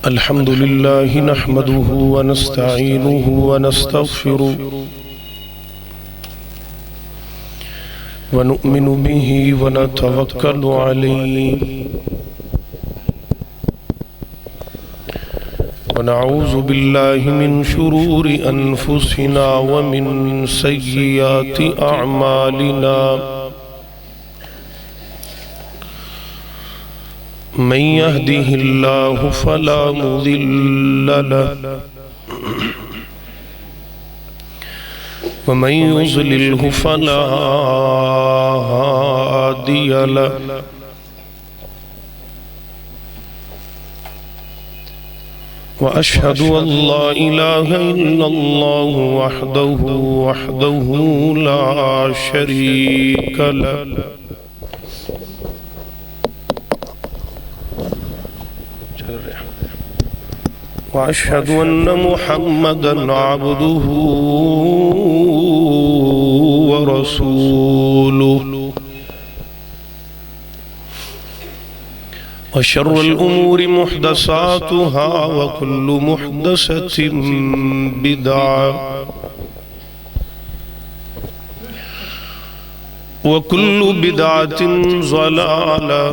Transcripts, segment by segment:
الحمد لله نحمده ونستعينه ونستغفره ونؤمن به ونتوكل عليه ونعوذ بالله من شرور أنفسنا ومن سيئات أعمالنا من يهده الله فلا مضل له ومن يضلله فلا هادي له وأشهد أن لا إله إلا الله وحده لا شريك له وأشهد أن محمدًا عبده ورسوله وشر الأمور محدثاتها وكل محدثة بدعة وكل بدعة ضلالة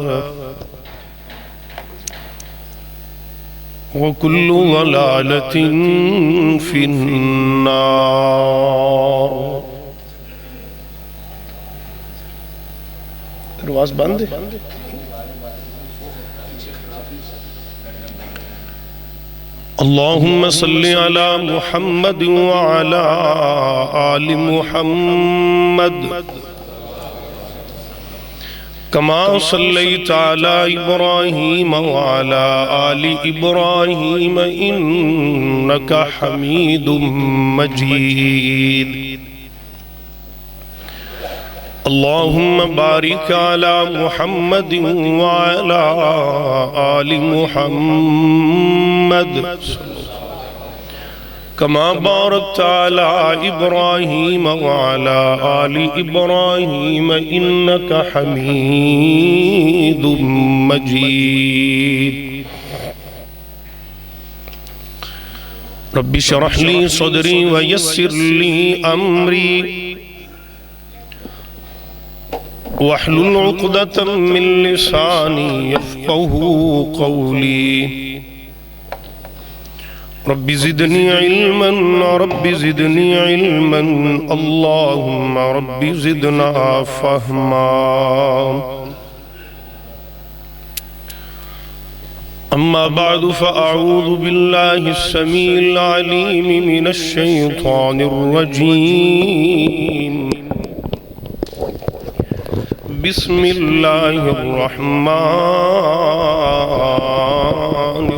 وكل ضلالة في النار. آواز بند ہے. اللهم صل على محمد وعلى آل محمد كما صليت على إبراهيم وعلى آل إبراهيم إنك حميد مجيد. اللهم بارك على محمد وعلى آل محمد كما باركت على إبراهيم وعلى آل إبراهيم إنك حميد مجيد. رب اشرح لي صدري ويسر لي أمري واحلل عقدة من لساني يفقهوا قولي. رب زدني علما رب زدني علما اللهم رب زدنا فهما. أما بعد فأعوذ بالله السميع العليم من الشيطان الرجيم. بسم الله الرحمن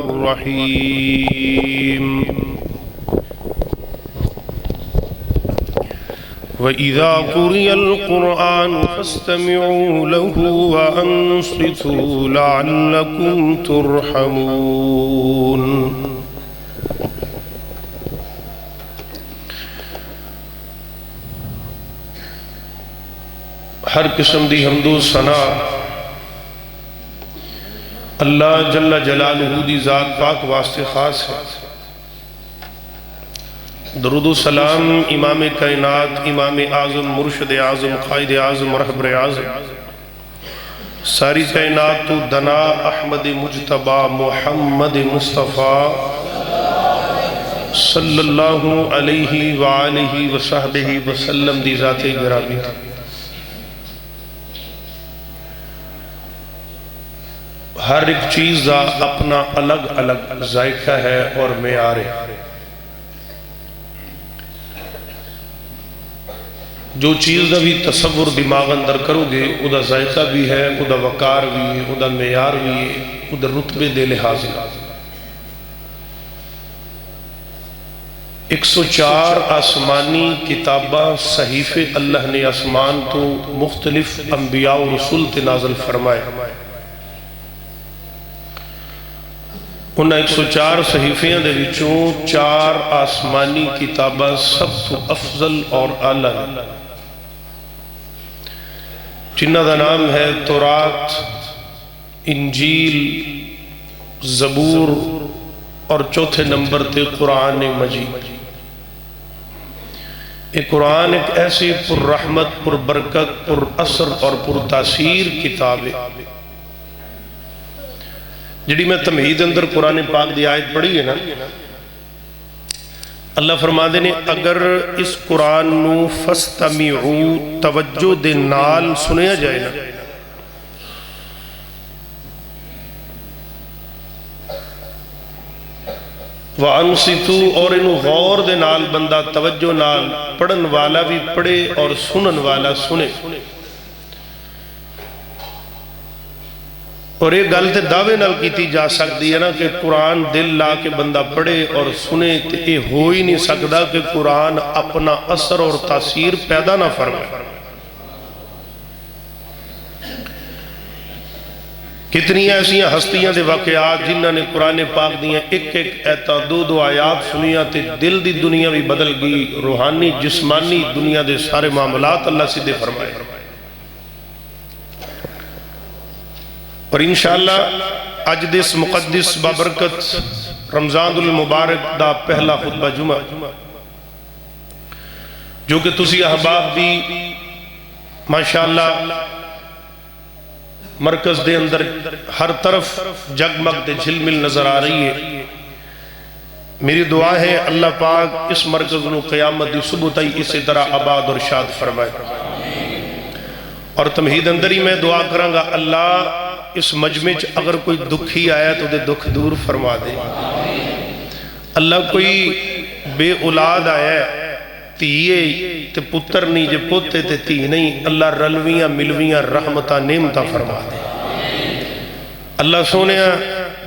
الرحيم. وَإِذَا قُرِئَ الْقُرْآنُ فَاسْتَمِعُوا لَهُ وَأَنصِتُوا لَعَلَّكُمْ تُرْحَمُونَ. ہر قسم دی حمد و ثنا اللہ جل جلالہ دی ذات پاک واسطے خاص ہے. درود و سلام امام کائنات امام اعظم مرشد اعظم قائد اعظم رہبر اعظم ساری کائنات تو دنا احمد مجتبی محمد مصطفیٰ صلی اللہ علیہ وآلہ وصحبہ وسلم دی ذات گرامی. ہر ایک چیز کا اپنا الگ الگ ذائقہ ہے اور معیار ہے. جو چیز کا بھی تصور دماغ اندر کرو گے وہ دا ذائقہ بھی ہے، وہ دا وقار بھی ہے، وہ دا معیار بھی ہے، وہ دا رتبے دے لحاظ ہے. 104 آسمانی کتاباں صحیفے اللہ نے آسمان تو مختلف انبیاء و رسول تے نازل فرمائے. انہاں 104 صحیفیاں دے وچوں 4 آسمانی کتاباں سب تو افضل اور اعلیٰ جنہ دا نام ہے تورات، انجیل، زبور، اور چوتھے نمبر تے قرآن مجید۔ یہ قرآن ایک ایسی پر رحمت، پر برکت، پر اثر اور پر تاثیر کتاب ہے جڑی میں تمہید اندر قرآن پاک دی آیت پڑھی ہے نا، اللہ فرما دے نے اگر اس قرآن نو فاستمعوا توجہ دے نال سنیا جائے نا، وَأَنصِتُوا اور انہوں غور دے نال بندہ توجہ نال پڑھن والا بھی پڑھے اور سنن والا سنے۔ اور ایک گل تے دعوے نال کیتی جا سکتی ہے نا کہ قرآن دل لا کے بندہ پڑھے اور سنے، تے یہ ہو ہی نہیں سکتا کہ قرآن اپنا اثر اور تاثیر پیدا نہ فرمائے۔ کتنی ایسی ہستیاں دے واقعات جنہاں نے قرآن پاک دیاں ایک ایک ایتا دو آیات سنیاں تے دل دی دنیا بھی بدل گئی، روحانی جسمانی دنیا دے سارے معاملات اللہ سیدھے فرمائے۔ اور انشاءاللہ اج دس مقدس بابرکت رمضان المبارک دا پہلا خطبہ جمعہ جو کہ تسی احباب بھی ماشاءاللہ مرکز دے اندر ہر طرف جگمگ دے جھلمل نظر آ رہی ہے۔ میری دعا ہے اللہ پاک اس مرکز نو قیامت دی صبح تائی اسی طرح آباد اور شاد فرمائے۔ اور تمہید اندر ہی میں دعا کروں گا اللہ اس مجمع اگر کوئی دکھی آیا تو دے دکھ دور فرما دے۔ اللہ کوئی بے اولاد آیا ہے تیئے تے پتر نہیں جے پوتے تے تی نہیں، اللہ رلویاں ملویاں رحمتہ نعمتہ فرما دے۔ اللہ سونیا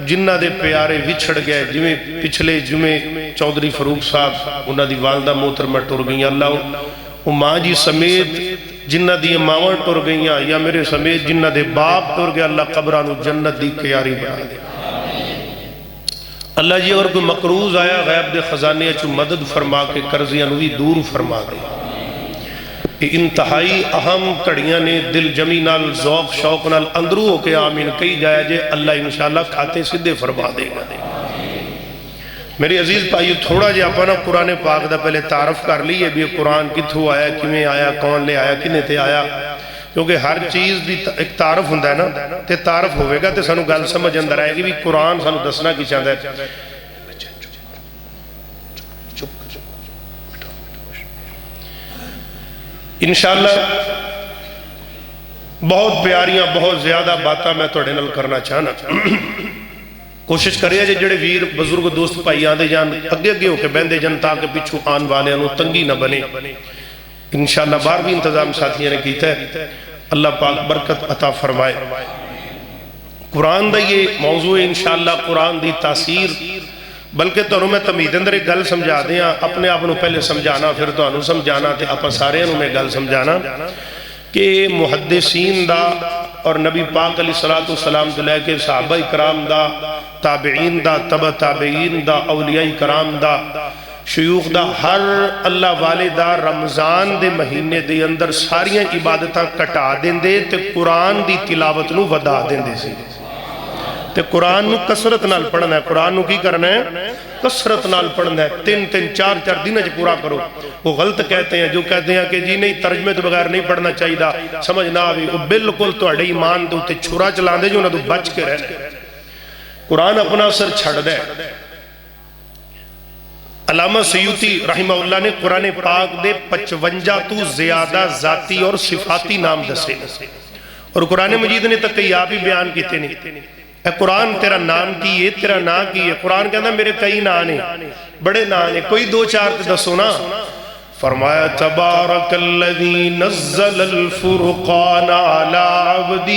جنہ دے پیارے وچھڑ گئے، جمیں پچھلے جمعے چودھری فاروق صاحب انہاں دی والدہ محترمہ ٹر گئیں، اللہ وہ ماں جی سمیت جنہ دی ماں ٹر گئیاں یا میرے سمیت جنہ دے باپ ٹر گیا، اللہ قبرانو جنت دی کیاری بنا دے۔ اللہ جی اگر کوئی مقروض آیا غیب دے خزانے چو مدد فرما کے قرضیاں نوی دور فرما دے۔ یہ انتہائی اہم کڑیاں نے دل جمی نال ذوق شوق نال اندرو ہو کے آمین کئی جائے جے اللہ انشاءاللہ کھاتے سدھے فرما دے گا۔ میری عزیز بھائیو تھوڑا جے اپنا قرآن پاک دا پہلے تعارف کر لیے بھی قرآن کتھو آیا، کیویں آیا، کون لے آیا، کنے تے آیا، کیونکہ ہر چیز دی ایک تعارف ہوندا ہے نا، تے تعارف ہوئے گا تے سانو گل سمجھ اندر آئے گی بھی قرآن سانو دسنا کی چاہتا ہے۔ انشاءاللہ بہت پیاریاں بہت زیادہ باتاں میں توڑے نل کرنا چاہنا کوشش کریے جڑے ویر بزرگ دوست پائی آدھے جان اگے اگے ہو کے بہندے جان تاکہ پچھو آن والے انہوں تنگی نہ بنے۔ انشاءاللہ بار بھی انتظام ساتھیاں نے کیتا ہے، اللہ پاک برکت عطا فرمائے۔ قرآن دا یہ موضوع انشاءاللہ قرآن دی تاثیر، بلکہ تو انہوں میں تمہید اندر ایک گل سمجھا دیا، اپنے آپ انہوں پہلے سمجھانا پھر تو انہوں سمجھانا تے اپا سارے انہوں میں گل سمجھانا کہ محدثین دا اور نبی پاک علیہ السلام تو لے کے صحابہ اکرام دا، تابعین دا، تبع تابعین دا، اولیاء اکرام دا، شیوخ دا، ہر اللہ والے دا رمضان دے مہینے دے اندر ساریاں عبادتاں کٹا دیں دے تے قرآن دی تلاوت نو ودا دیں دے سی تے قرآن نو کسرت نال پڑھنا ہے۔ قرآن نو کی کرنا ہے؟ کسرت نال پڑھنا ہے، تین تین چار چار دن اج پورا کرو۔ وہ غلط کہتے ہیں جو کہتے ہیں کہ جی نہیں ترجمے تو بغیر نہیں پڑھنا چاہیے، سمجھ نہ آوی، وہ بالکل تو اڑے ایمان دو تے چھرا چلان دے جو نہ تو بچ کے رہنے۔ قرآن اپنا اثر چھڑ دے۔ علامہ سیوطی رحمہ اللہ نے قرآن پاک دے 55 تو زیادہ ذاتی اور صفاتی نام دسے، اور قرآن مجید نے تک کئی آپ ہی بیان کیتے نہیں۔ اے قرآن تیرا نام کی ہے، تیرا نا کی ہے؟ قرآن کہتا ہے میرے کئی نام ہیں، بڑے نام ہیں، کوئی دو چار تے دسو نا۔ فرمایا تبارک الذی نزل الفرقان علی عبدہ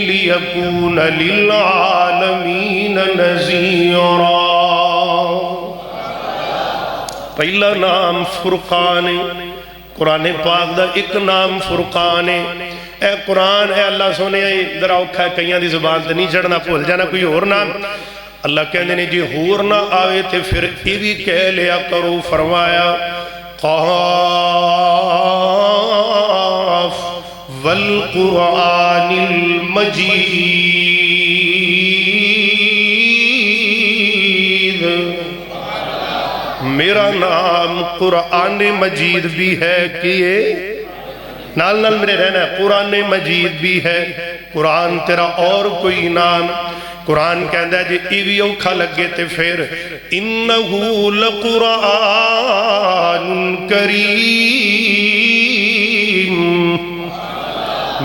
لیکون للعالمین نذیرا۔ پہلا نام فرقان ہے، قرآن پاک دا ایک نام فرقان ہے۔ اے قرآن اے اللہ سونے ذرا اوکھا ہے کئیاں دی زبان تے نہیں چڑھنا، بھول جانا کوئی اور نام۔ اللہ کہنے نے جی ہور نہ آوے تے پھر یہ بھی کہہ لیا کرو۔ فرمایا قاف والقرآن المجید میرا نام قرآن مجید بھی ہے کیے نال نال میرے رہنا ہے قرآن مجید بھی ہے قرآن تیرا اور کوئی نام قرآن کہندا ہے جی ایوی اوکھا لگے تے پھر انہو لقرآن کریم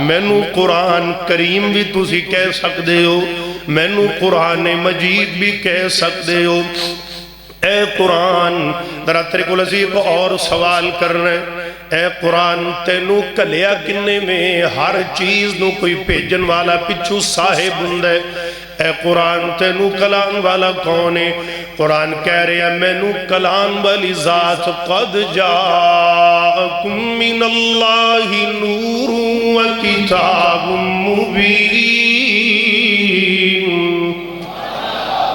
مینو قرآن کریم بھی تسی کہہ سکتے ہو مینو قرآن مجید بھی کہہ سکتے ہو اے قرآن ذرا تیرے کو لذیذ اور سوال کر رہے اے قرآن تینو کلیا کنے میں ہر چیز نو کوئی پیجن والا پچھو صاحب ہندے اے قرآن تینو کلام والا کون ہے قرآن کہہ رہے ہیں مینو کلام والی ذات قد جاءکم من اللہ نور و کتاب مبین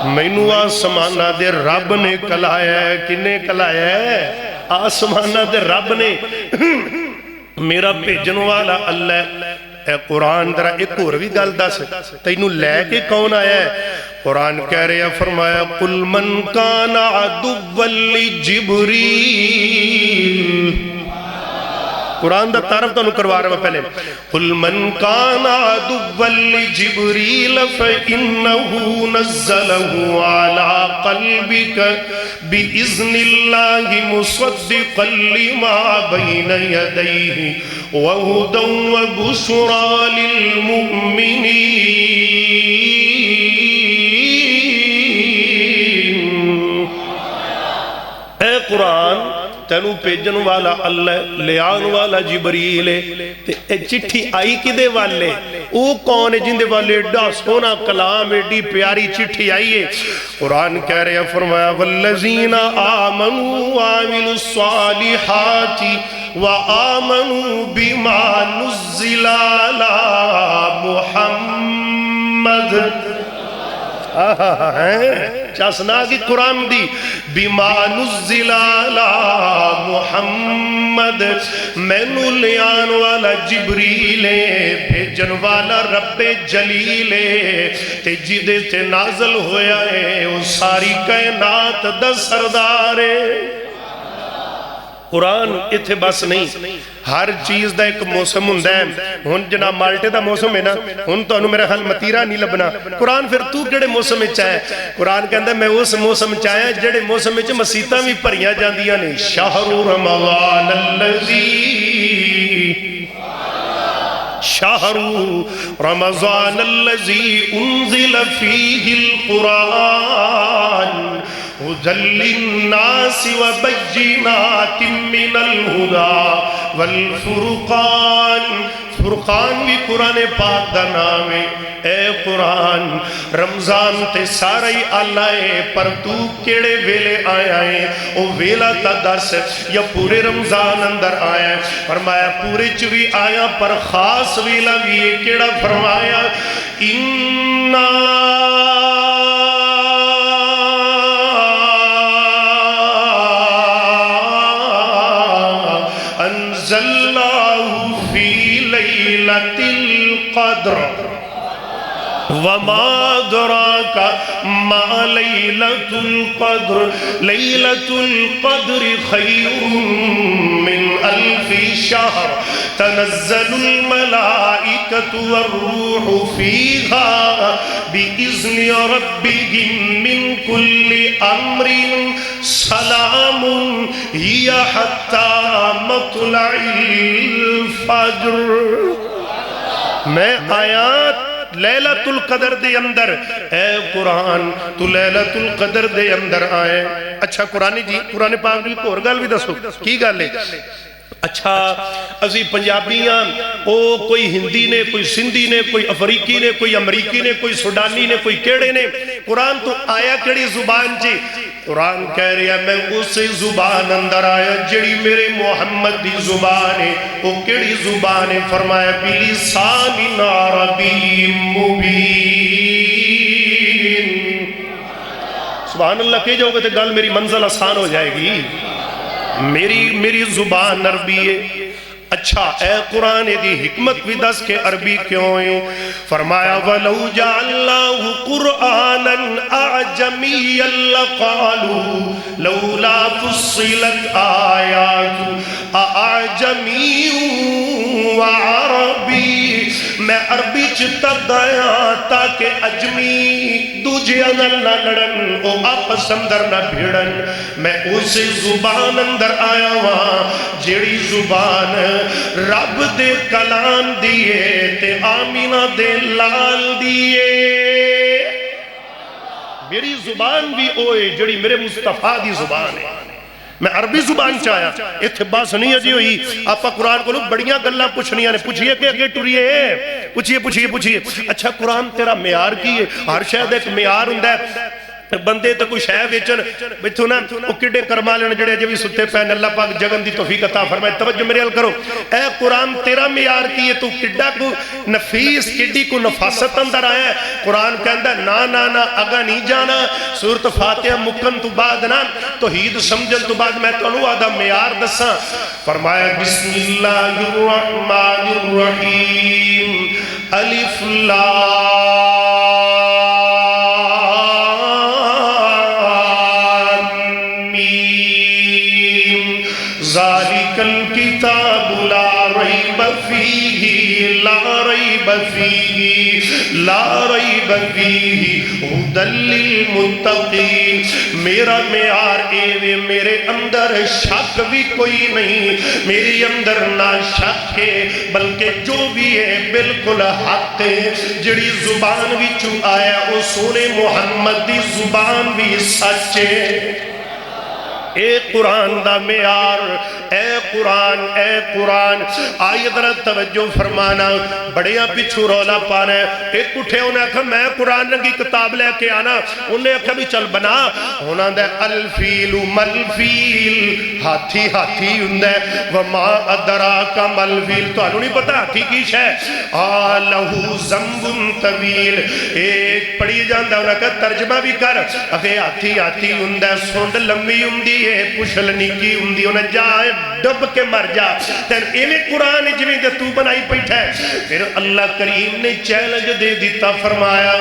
مینو آسمانہ دے رب نے کلایا ہے کنے کلایا ہے آسمانہ دے رب نے میرا بھیجن والا اللہ اے قرآن درہ ایک اور بھی گل دس تینوں لے کے کون آیا ہے قرآن کہہ رہے ہیں فرمایا قل من کان عدوا لجبریل قرآن دا تعارف تو کروا رہا ہوں پہلے قل من کان عدوا لجبریل فإنه نزله على قلبك بإذن الله مصدقا لما بين يديه وهدى وبشرى للمؤمنين اے قرآن تینو پیجن والا اللہ لیان والا جبریل ہے چٹھی آئی کدے والے او کون ہے جن دے والے ایڈا سونا کلام ایڈی پیاری چٹھی آئی ہے قرآن کہہ رہے ہیں فرمایا والذین آمنوا وعملوا الصالحات وآمنوا بما نزل على محمد چاسنا کی قرآن دی بما نزل علی محمد مینو لیان والا جبریل بھیجن والا رب جلیل تے جدے تے نازل ہویا ہے وہ ساری کائنات دا سردار ہے قرآن اتھے بس نہیں ہر چیز دا ایک موسم ہندہ ہے ہن جناب مالٹے دا موسم ہے نا ہن تو انہوں میرا حل متیرہ نہیں لبنا قرآن پھر تو کڑے موسم میں چاہے قرآن کہندہ میں اس موسم چاہے جڑے موسم میں چاہے مسیطہ بھی پریاں جان دیا نہیں شہر رمضان اللذی شہر رمضان اللذی انزل فیہ القرآن هدى للناس وبينات من الهدى والفرقان فرقان بھی قرآن پاک دا نام ہے اے قرآن رمضان تے سارا ہی اللہ ہے پر تو کیڑے ویلے آیا ہے او ویلا تا دس یا پورے رمضان اندر آیا ہے فرمایا پورے چوی آیا پر خاص ویلا بھی ہے کیڑا فرمایا وما دراك ما ليلة القدر ليلة القدر خير من ألف شهر تنزل الملائكة والروح فيها بإذن ربهم من كل أمر سلام هي حتى مطلع الفجر میں آیات لیلۃ القدر دے اندر اے قرآن تو لیلۃ القدر دے اندر آئے اچھا قرآن جی قرآن پاک بھی کو اور گل بھی دسو کی گل ہے اچھا ازی پنجابیاں او کوئی ہندی نے کوئی سندھی نے کوئی افریقی نے کوئی امریکی نے کوئی سوڈانی نے کوئی کیڑے نے قرآن تو آیا کیڑی زبان جی قرآن کہہ رہا ہے میں اس زبان اندر آیا جڑی میرے محمد دی زبان ہے وہ کیڑی زبان ہے فرمایا بلسان عربی مبین سبحان اللہ کہہ جاؤ گے تو گل میری منزل آسان ہو جائے گی میری زبان عربی ہے اچھا اے قرآن دی حکمت بھی دس کے عربی کیوں ہے؟ فرمایا وَلَوْ جَعَلْنَاهُ قُرْآنًا أَعْجَمِيًّا لَقَالُوا لَوْلَا فُصِّلَتْ آيَاتُ أَعْجَمِيٌّ وَعَرَبِيٌّ میں عربی چتب آیا تاکہ اجمی دوجے نہ لڑن او آپس اندر نہ بھیڑن میں اسے زبان اندر آیا وہاں جیڑی زبان رب دے کلام دیئے تے آمینہ دے لال دیئے میری زبان بھی اوئے جڑی میرے مصطفیٰ دی زبان ہے میں عربی زبان چاہیا اتھے باس نہیں ہے جی ہوئی آپا قرآن کو لوگ بڑیاں گلہ پوچھنیاں نے پوچھئے کہ اگے ٹوریے پوچھئے اچھا قرآن تیرا معیار کی ہے ہر شاید ایک معیار ہوندہ ہے بندے تو کوئی شے وچن بچو نا او کڈے کرما لینے جڑے جے بھی ستے پہن اللہ پاک جگن دی توفیق عطا فرمائے توجہ میرے حل کرو اے قرآن تیرا معیار کی ہے تو کڈا کو نفیس کڈی کو نفاست اندر آیا ہے قرآن کہندا نا نا نا اگا نہیں جانا سورۃ فاتحہ مکن تو بعد نا توحید سمجھن تو بعد میں تو آدھا معیار دساں فرمایا بسم اللہ الرحمن الرحیم الف ذالک الکتاب لا ریب فیہ ھدی للمتقین میرا معیار اے میرے اندر شک بھی کوئی نہیں میری اندر نہ شک ہے بلکہ جو بھی ہے بالکل حق ہے جڑی زبان بھی چو آیا وہ سونے محمد دی زبان بھی سچ ہے اے قرآن دا معیار اے قرآن آئی ذرا توجہ فرمانا بڑیاں پچھو رولا پانا ہے ایک اٹھے انہیں کہا میں قرآن کی کتاب لے کے آنا انہیں کہا بھی چل بنا ہونا دے الفیل ملفیل ہاتھی ہوندہ ہے وما ادراک ملفیل تو انہوں نہیں پتا ہاتھی کی شے لہو زنب طویل ایک پڑھی جاندہ انہیں کہا ترجمہ بھی کر اگر ہاتھی ہوندہ ہے سونڈ لمبی ہوندی پوچھل نکی ہوندی انہیں جائے ڈب کے مر جا تین ایویں قرآن جویں دے تو بنائی پیٹھا ہے پھر اللہ کریم نے چیلنج دے دیتا فرمایا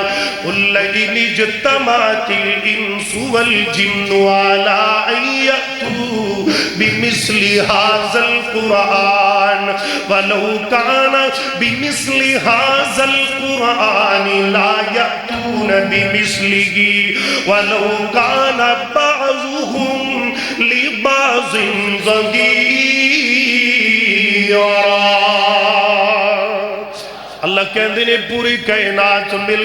قُلَّئِنِ اجْتَمَعَتِ الْإِنسُ وَالْجِنُّ عَلَىٰ أَن يَأْتُوا بِمِثْلِ هَٰذَا الْقُرْآنِ وَلَوْ كَانَ بِمِثْلِ هَٰذَا الْقُرْآنِ لَا يَأْتُونَ بِمِثْلِهِ وَلَوْ كَانَ بَعْضُهُمْ لِبَعْضٍ ظَهِيرًا اللہ کہندے نے پوری کائنات مل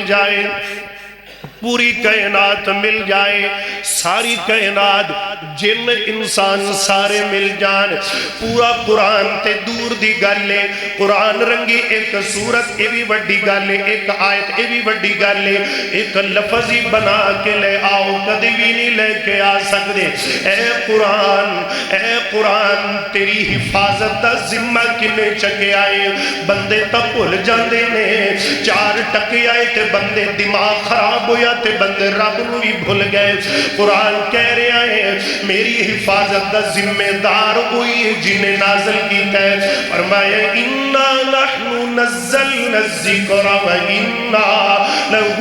جائے ساری کائنات جن انسان سارے مل جان پورا قرآن تے دور دی گالے قرآن رنگی ایک سورت اے بھی وڈی گالے ایک آیت اے بھی وڈی گالے ایک لفظی بنا کے لے آؤ کدی بھی نہیں لے کے آ سکتے اے قرآن تیری حفاظت دا ذمہ کنے چکے آئے بندے تا بھول جاندے نے چار ٹکے آئے تے بندے دماغ خراب ہویا تے بندے رب نو بھی بھول گئے قرآن کہہ رہے ہیں میری حفاظت دا ذمہ دار ہوئی جنہیں نازل کیتا ہے فرمایا اِنَّا نَحْنُ نَزَّلْنَا الذِّكْرَ وَإِنَّا لَهُ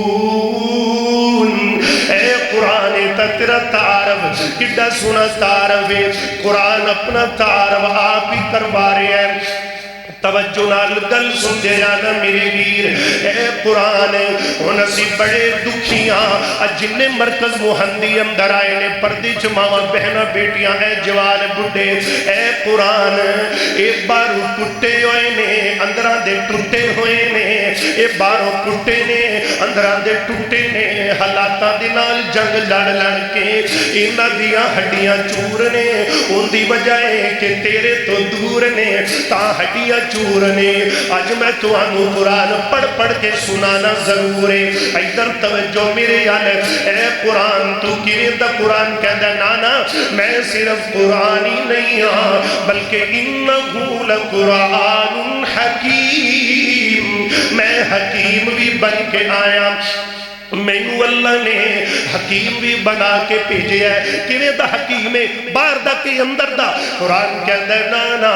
لَحَافِظُونَ اے قرآن تیرا تعارف کڈا سنا تعارف ہے قرآن اپنا تعارف آپ ہی کروا رہے ہیں توجہ نال گل سن دے جانا میرے ویر اے قرآن ہونا سی بڑے دکھیاں جننے مرکز مہندی اندر آئے نے پردی چماوہ بہنہ بیٹیاں اے جوان بڑھے اے قرآن ایک بارو ٹوٹے ہوئے نے اندران دے ٹوٹے ہوئے نے ایک بارو ٹوٹے نے اندران دے ٹوٹے نے حالاتہ دنال جنگ لڑ کے انہ دیا ہڈیاں چور نے ان دی وجہ کہ تیرے تو دور نے تا ہڈیاں چور نے آج میں تو آنو قرآن پڑھ کے سنانا ضرور ہے ایدر توجہ میرے یال اے قرآن تو کیویں دا قرآن کہندا نانا میں صرف قرآن ہی نہیں ہاں بلکہ انہو لقرآن حکیم میں حکیم بھی بن کے آیا مینو اللہ نے حکیم بھی بنا کے بھیجے ہے کیویں دا حکیم ہے باہر دا کہ اندر دا قرآن کہندا ہے نا نا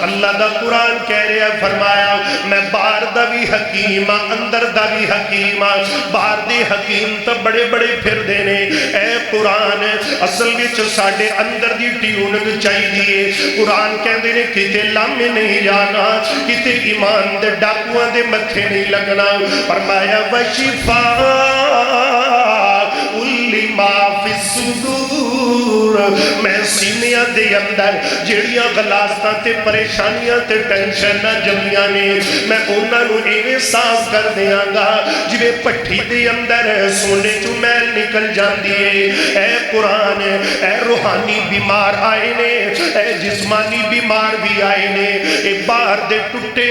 اللہ دا قرآن کہہ رہا ہے فرمایا میں باہر دا بھی حکیم ہاں اندر دا بھی حکیم ہاں باہر دے حکیم تو بڑے بڑے پھر دینے اے قرآن اصل وچ ساڈے اندر دی ٹیوننگ چاہیے قرآن کہندے نے کتے لامے نہیں جانا کتے ایمان دے ڈاکواں دے متھے نہیں لگنا فرمایا وشفا لما فی الصدور میں سینیاں دے اندر جڑیاں غلاستاں تے پریشانیاں تے ٹینشن نہ جمیاں نے میں انہاں نو ایویں صاف کر دیاں گا جویں پٹھی دے اندر سونے چوں میل نکل جاندی ہے اے قرآن اے روحانی بیمار آئے نے اے جسمانی بیمار بھی آئے نے اے باہر دے ٹوٹے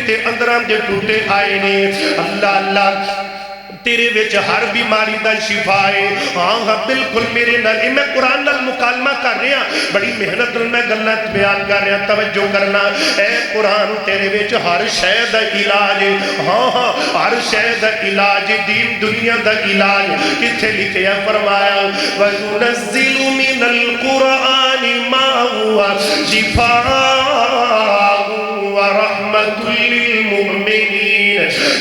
تے اندراں دے ٹوٹے آئے نے اللہ اللہ تیرے وچ ہر بیماری دا شفا ہے ہاں ہاں بالکل میرے نال میں قرآن نال مکالمہ کر رہا بڑی محنت نال میں گلاں بیان کر رہا توجہ کرنا اے قرآن تیرے وچ ہر شے دا علاج ہے ہاں ہاں ہر شے دا علاج دین دنیا دا علاج کتھے لکھیا فرمایا وَنُنَزِّلُ مِنَ الْقُرْآنِ مَا هُوَ شِفَاءٌ وَرَحْمَةٌ لِلْمُؤْمِنِينَ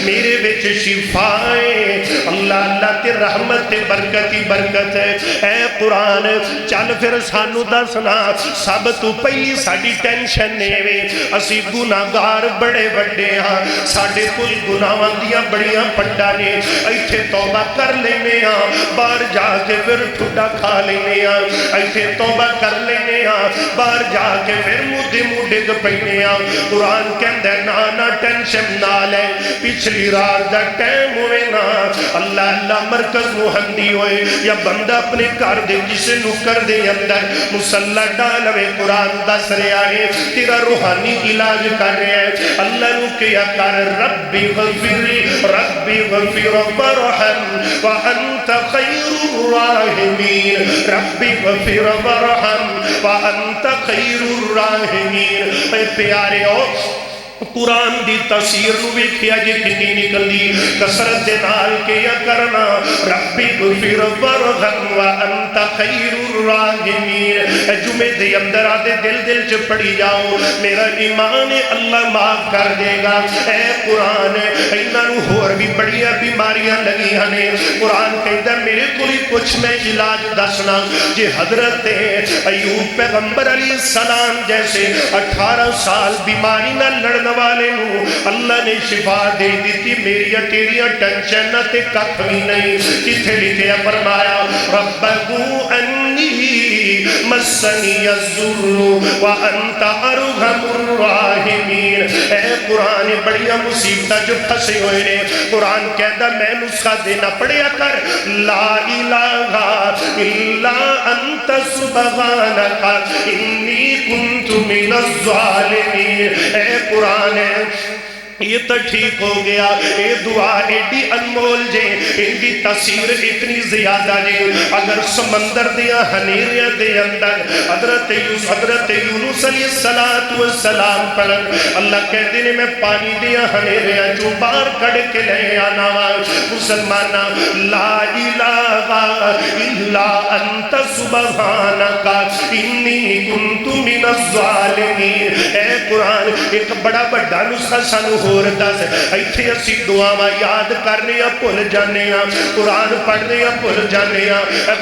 میرے وچ شفائے اللہ اللہ تے رحمت تے برکت ہی برکت ہے اے قرآن چل پھر سانو دسنا سب تو پہلی ساڈی ٹینشن نے وے اسی گناہگار بڑے بڑے ہاں ساڈے کل گناہاں دیاں بڑیاں پنڈا نے ایتھے توبہ کر لینے ہاں باہر جا کے پھر ٹھڈا کھا لینے ہاں ایتھے توبہ کر لینے ہاں باہر جا کے پھر منہ ڈگ پینے ہاں قرآن کہندا ہے نا ٹینشن نہ لے پچھلی رات دا ٹائم ہوئے نا اللہ اللہ مرکز مہندی ہوئے یا بندہ اپنے کار دے کسے نکر دے اندر مسلح ڈالوے قرآن دس رہے آئے تیرا روحانی علاج کر رہے ہیں اللہ نو کیا کر ربی غفر ورحم وانت خیر الراحمین ربی غفر ورحم وانت خیر الراحمین اے پیارے ہو قرآن دی تفسیر نو ویکھیا جے کتنی نکلدی کثرت دے نال کیا کرنا ربی غفر ورحم وانت خیر الراحمین جمعے دے اندر آدھے دل چ پڑھی جاؤ میرا ایمان اللہ معاف کر دے گا اے قرآن انہاں نو ہور بھی بڑیاں بیماریاں لگیاں نے قرآن کہندا میرے کوئی پوچھ میں علاج دسنا جے حضرت ایوب پیغمبر علیہ السلام جیسے 18 سال بیماری نہ لڑنا والے نو اللہ نے شفا دے دیتی میری تیریاں ٹینشن تے ککھ بھی نہیں کتھے لکھیا فرمایا ربّہو انی مسنی الضر وانت ارحم الراحمین اے قرآن بڑیاں مصیبتاں جو پھنسے ہوئے نے قرآن کہتا میں نسخہ دینا پڑیا کر لا الہ الا انت سبحانک انی کنت من الظالمین اے قرآن ہے یہ تو ٹھیک ہو گیا اے دعا ایڈی انمول جے ایڈی تاثیر اتنی زیادہ جے اگر سمندر دیا ہنیریاں دے اندر حضرت یونس علیہ السلام پڑھن اللہ کہتے ہیں میں پانی دیا ہنیریاں جو بار کڑ کے لے آنا مسلمانہ لا الہ الا انت سبحانک انی کنت من الظالمین اے قرآن ایک بڑا بڑا نسخہ سانو ہو دس ایتھے اسی دعاواں یاد کرنے بھول جانے قرآن پڑھنے بھول جانے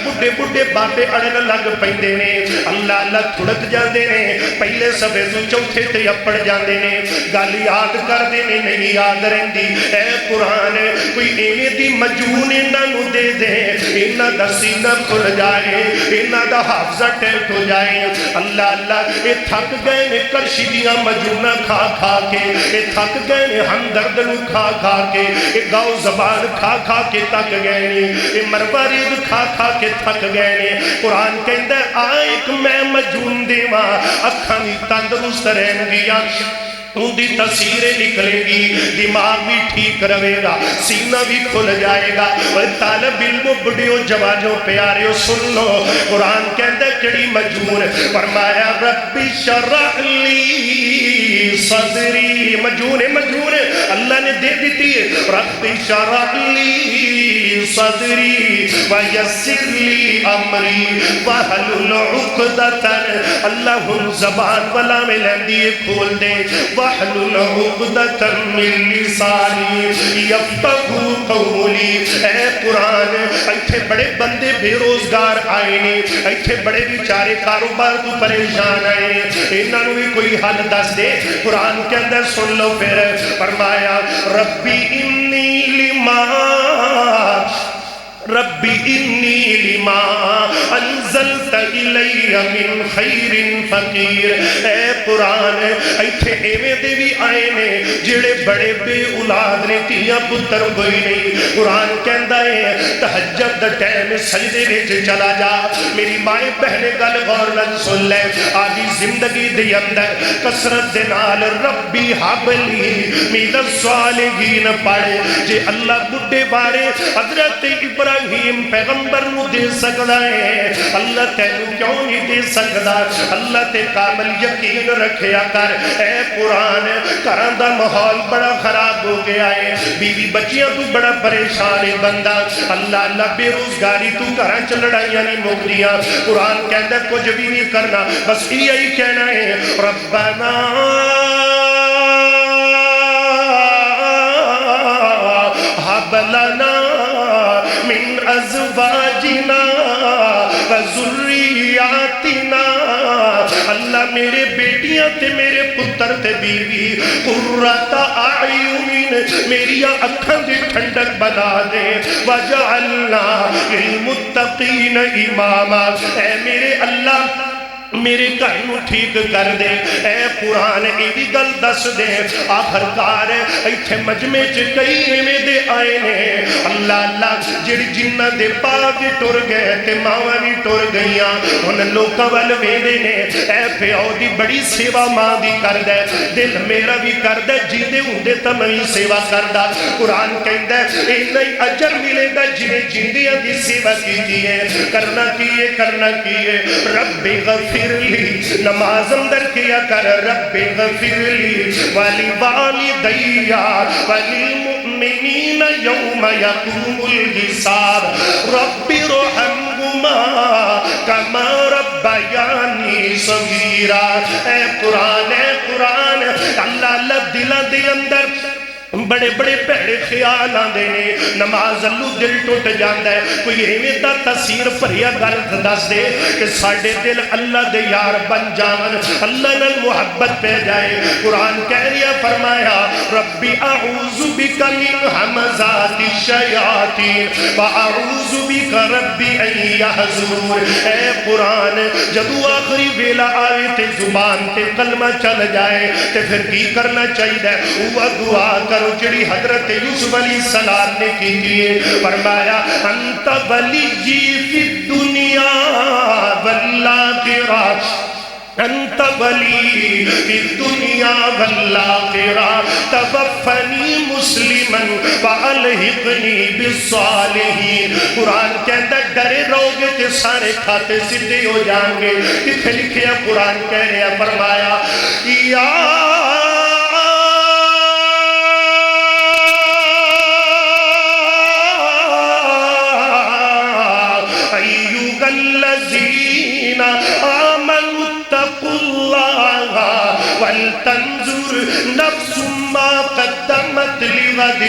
بڈھے بڈھے بابے اڑن لگ پیندے نے اللہ اللہ تھڑک جاندے نے پہلے سبے تو چوتھے تے اپڑ جاندے نے گل یاد کردے نے نہیں یاد رہندی اے قرآن کوئی ایویں دی مجنون انہاں نو دے دے انہاں دا سینہ کھل جائے انہاں دا حافظہ ٹیٹ ہو جائے اللہ اللہ اے تھک گئے نے کرشی دیاں مجنوناں کھا کھا کے اے تھک گئے ہمدرد نو کھا کھا کے ایک گاؤ زبان کھا کھا کے تک گئے نے ایک مروارید کھا کھا کے تھک گئے نے قرآن کہندہ آئیک میں مجون دیواں اکھانی تندرست رہن گیا ان دی تصویریں نکلیں گی دماغ بھی ٹھیک رہے گا سینہ بھی کھل جائے گا طالب علم بڑیوں جوانوں پیاریوں سن لو قرآن کہندہ کڑی مجبور فرمایا رب شرح لی صدری مجبور اللہ نے دے دیتی ہے رب شرح لی صدری ویسر لی امری وحلل عقدۃ اللہ ہن زبان والا میں لیندی کھول دے وحلل عقدۃ من لسانی یفقہوا قولی اے قرآن ایتھے بڑے بندے بے روزگار آئے نے ایتھے بڑے بیچارے کاروبار تو پریشان آئے نے انہاں نوں بھی کوئی حل دس دے قرآن کے اندر سن لو پھر فرمایا ربی انی لما انزلت الی من خیر فقیر اے قرآن ایتھے ایویں دے بھی آئے نے جڑے بڑے بے اولاد نے تیاں پتر کوئی نہیں قرآن کہندا ہے تہجد دا ٹائم سجدے وچ چلا جا میری مائیں بہنیں گل غور نال سن لے آدھی زندگی دے اندر کثرت دے نال ربی حبلی من الصالحین پڑھے جے اللہ بڈھے بارے حضرت ابراہیم پیغمبر نو دے سکتا ہے اللہ تینو کیوں نہیں دے سکتا اللہ تے کامل یقین رکھیا کر اے قرآن گھراں دا ماحول بڑا خراب ہو گیا ہے بیوی بچیاں تو بڑا پریشان ہے بندہ اللہ بے روزگاری تو گھراں چ لڑائیاں نہیں مکدیاں قرآن کہندا کچھ بھی نہیں کرنا بس یہی کہنا ہے ربنا هب لنا من ازواجنا وذریاتنا اللہ میرے بیٹیاں تے میرے پتر تے بیوی قرۃ اعین میری اکھاں دی ٹھنڈک بنا دے وجعلنا للمتقین اماما اے میرے اللہ میرے گھر نو ٹھیک کر دے اے قرآن ایدی گل دس دے آخر کار ایتھے مجمع چ کئی ایویں دے آئے نے اللہ جڑی جنہ دے باغ ٹر گئے تے ماواں بھی ٹر گئیاں ہن لوکاں ول ویندے نے اے پیو دی بڑی سیوا ماں دی کردا دل میرا بھی کردا جیندے ہوندے تے میں سیوا کردا قرآن کہندا اے نہیں اجر ملے گا جنے جیندیاں دی سیوا کیتی ہے کرنا کیے رب غفر لی نماز اندر کیا کر رب غفر لی والی والدیا وللمؤمنین یوم یقوم الحساب رب ارحمہما کما ربیانی صغیرا اے قرآن اللہ دلوں دے اندر بڑے بڑے پیڑے خیال آندے نے نماز اللہ دل ٹوٹ جاندا ہے کوئی ایویں دا تاثیر بھریا گل دس دے کہ ساڈے دل اللہ دے یار بن جاون اللہ نال محبت پہ جائے قرآن کہہ رہا فرمایا ربی اعوذ بک من ہمزات الشیاطین واعوذ بک ربی ان یحضرون اے قرآن جدو آخری ویلا آئے تے زبان تے کلمہ چل جائے تے پھر کی کرنا چاہیے وہ دعا کرو جڑی حضرت یوسف علیہ السلام نے کی دیئے فرمایا انت ولیجی فی الدنیا والآخرہ انت ولی فی الدنیا والآخرہ توفنی مسلما والحقنی بالصالحین قرآن کہتا ہے ڈرے رہو گے کہ سارے کھاتے سدھے ہو جائیں گے کتنے لکھیا قرآن کہہ رہا فرمایا یا الذین آمنوا اتقوا اللہ ولتنظر نفس ما قدمت لغد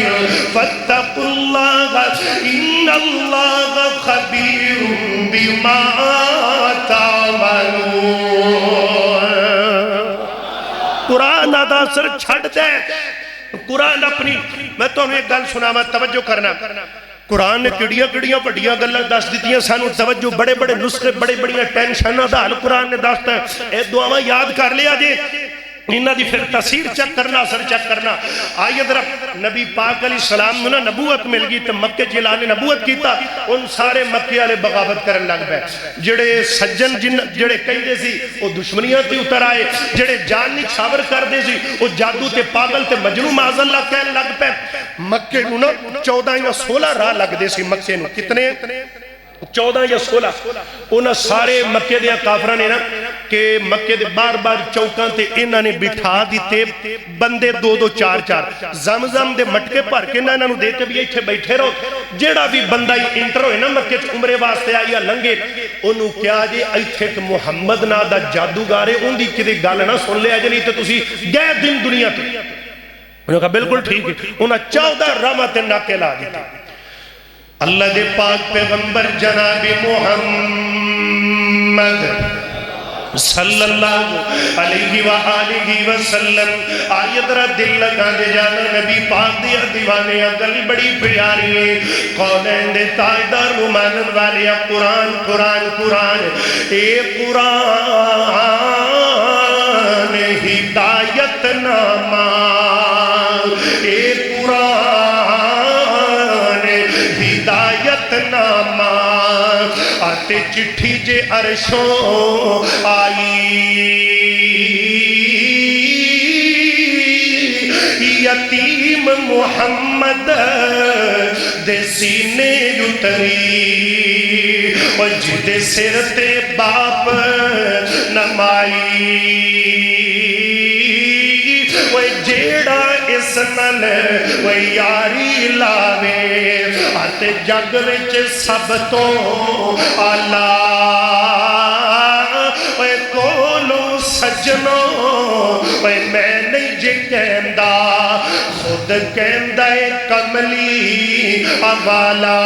فاتقوا اللہ ان اللہ خبیر بما تعملون قرآن ادا سر چھڑ دے قرآن اپنی میں تو ہمیں گل سنا میں توجہ کرنا قرآن نے کڑیاں وڈیاں گلاں دس دیتیاں سانو توجہ بڑے بڑے نسخے بڑے بڑیاں ٹینشناں دا حل قرآن نے دستا ہے اے دعاواں یاد کر لیا جے انہاں دی پھر تاثیر چیک کرنا اثر چیک کرنا آئیے ذرا نبی پاک علیہ السلام نے نبوت مل گئی تے مکے جلال نے نبوت کیتا ان سارے مکے والے بغاوت کرن لگ پے جڑے سجن جن جڑے کہندے سی او دشمنیاں تے اتر آئے جڑے جان نچھاور کردے سی او جادو تے پاگل تے مجنون معاذ اللہ کہن لگ پے مکے نو نا 14 یا 16 راہ لگ دے سی مکے نو کتنے 14 یا 16 انہاں سارے مکے دیاں کافراں نے نا کہ مکے دے بار بار چوکاں تے انہاں نے بٹھا دیتے بندے دو دو چار چار زمزم دے مٹکے بھر کے انہاں نوں دیتے بھی ایتھے بیٹھے رہو جیڑا بھی بندہ انٹر ہوئے نا مکے چ عمرے واسطے آیا لنگے انہوں کیا جی ایتھے ایک محمد نا دا جادوگر ہے ان دی کدے گل نہ سن لیا جی نہیں تے تسی گئے دن دنیا تے انہوں کہا بالکل ٹھیک ہے انہاں 14 رحمت ناکے لا دیتے اللہ دے پاک پیغمبر جناب محمد صلی اللہ علیہ وآلہ وسلم آیت را دل لگا دے جانا نبی پاک دیا دیوانے اگل بڑی پیاری ہے قولین دے تائیدار ممانن والے قرآن قرآن قرآن اے قرآن ہدایت نامہ اے قرآن ہدایت نامہ آتے چٹھی جے عرشوں آئی یتیم محمد دے سینے اتری اور جدے سر تے باپ نمائی وہ جیڑا اس نل وہ یاری لاوے آتے جگ وچ سب تو آلہ وہ کولو سجنوں وہ میں نہیں جے کہندہ خود کہندہ کملی اوالا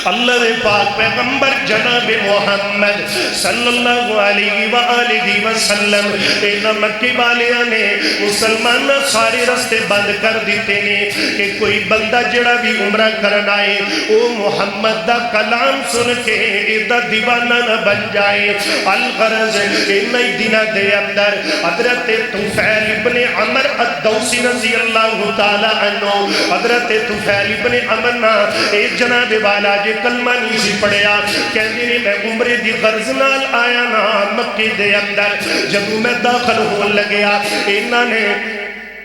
اللہ دے پاک پیغمبر جناب محمد صلی اللہ علیہ وآلہ وسلم اینا مکی والیاں نے مسلمان سارے رستے بند کر دیتے نے کہ کوئی بندہ جڑا بھی عمرہ کرنا آئے او محمد دا کلام سن کے ایدہ دیوانہ نہ بن جائے الغرض اینا ہی دنہ دے اندر حضرت طفیل ابن عمر الدوسی رضی اللہ تعالی عنہ حضرت طفیل ابن عمرنا اے جناب والا جے کلمہ نہیں سی پڑھیا کہنے نے میں عمرے دی غرض نال آیا نا مکے دے اندر جب میں داخل ہون لگیا انہاں نے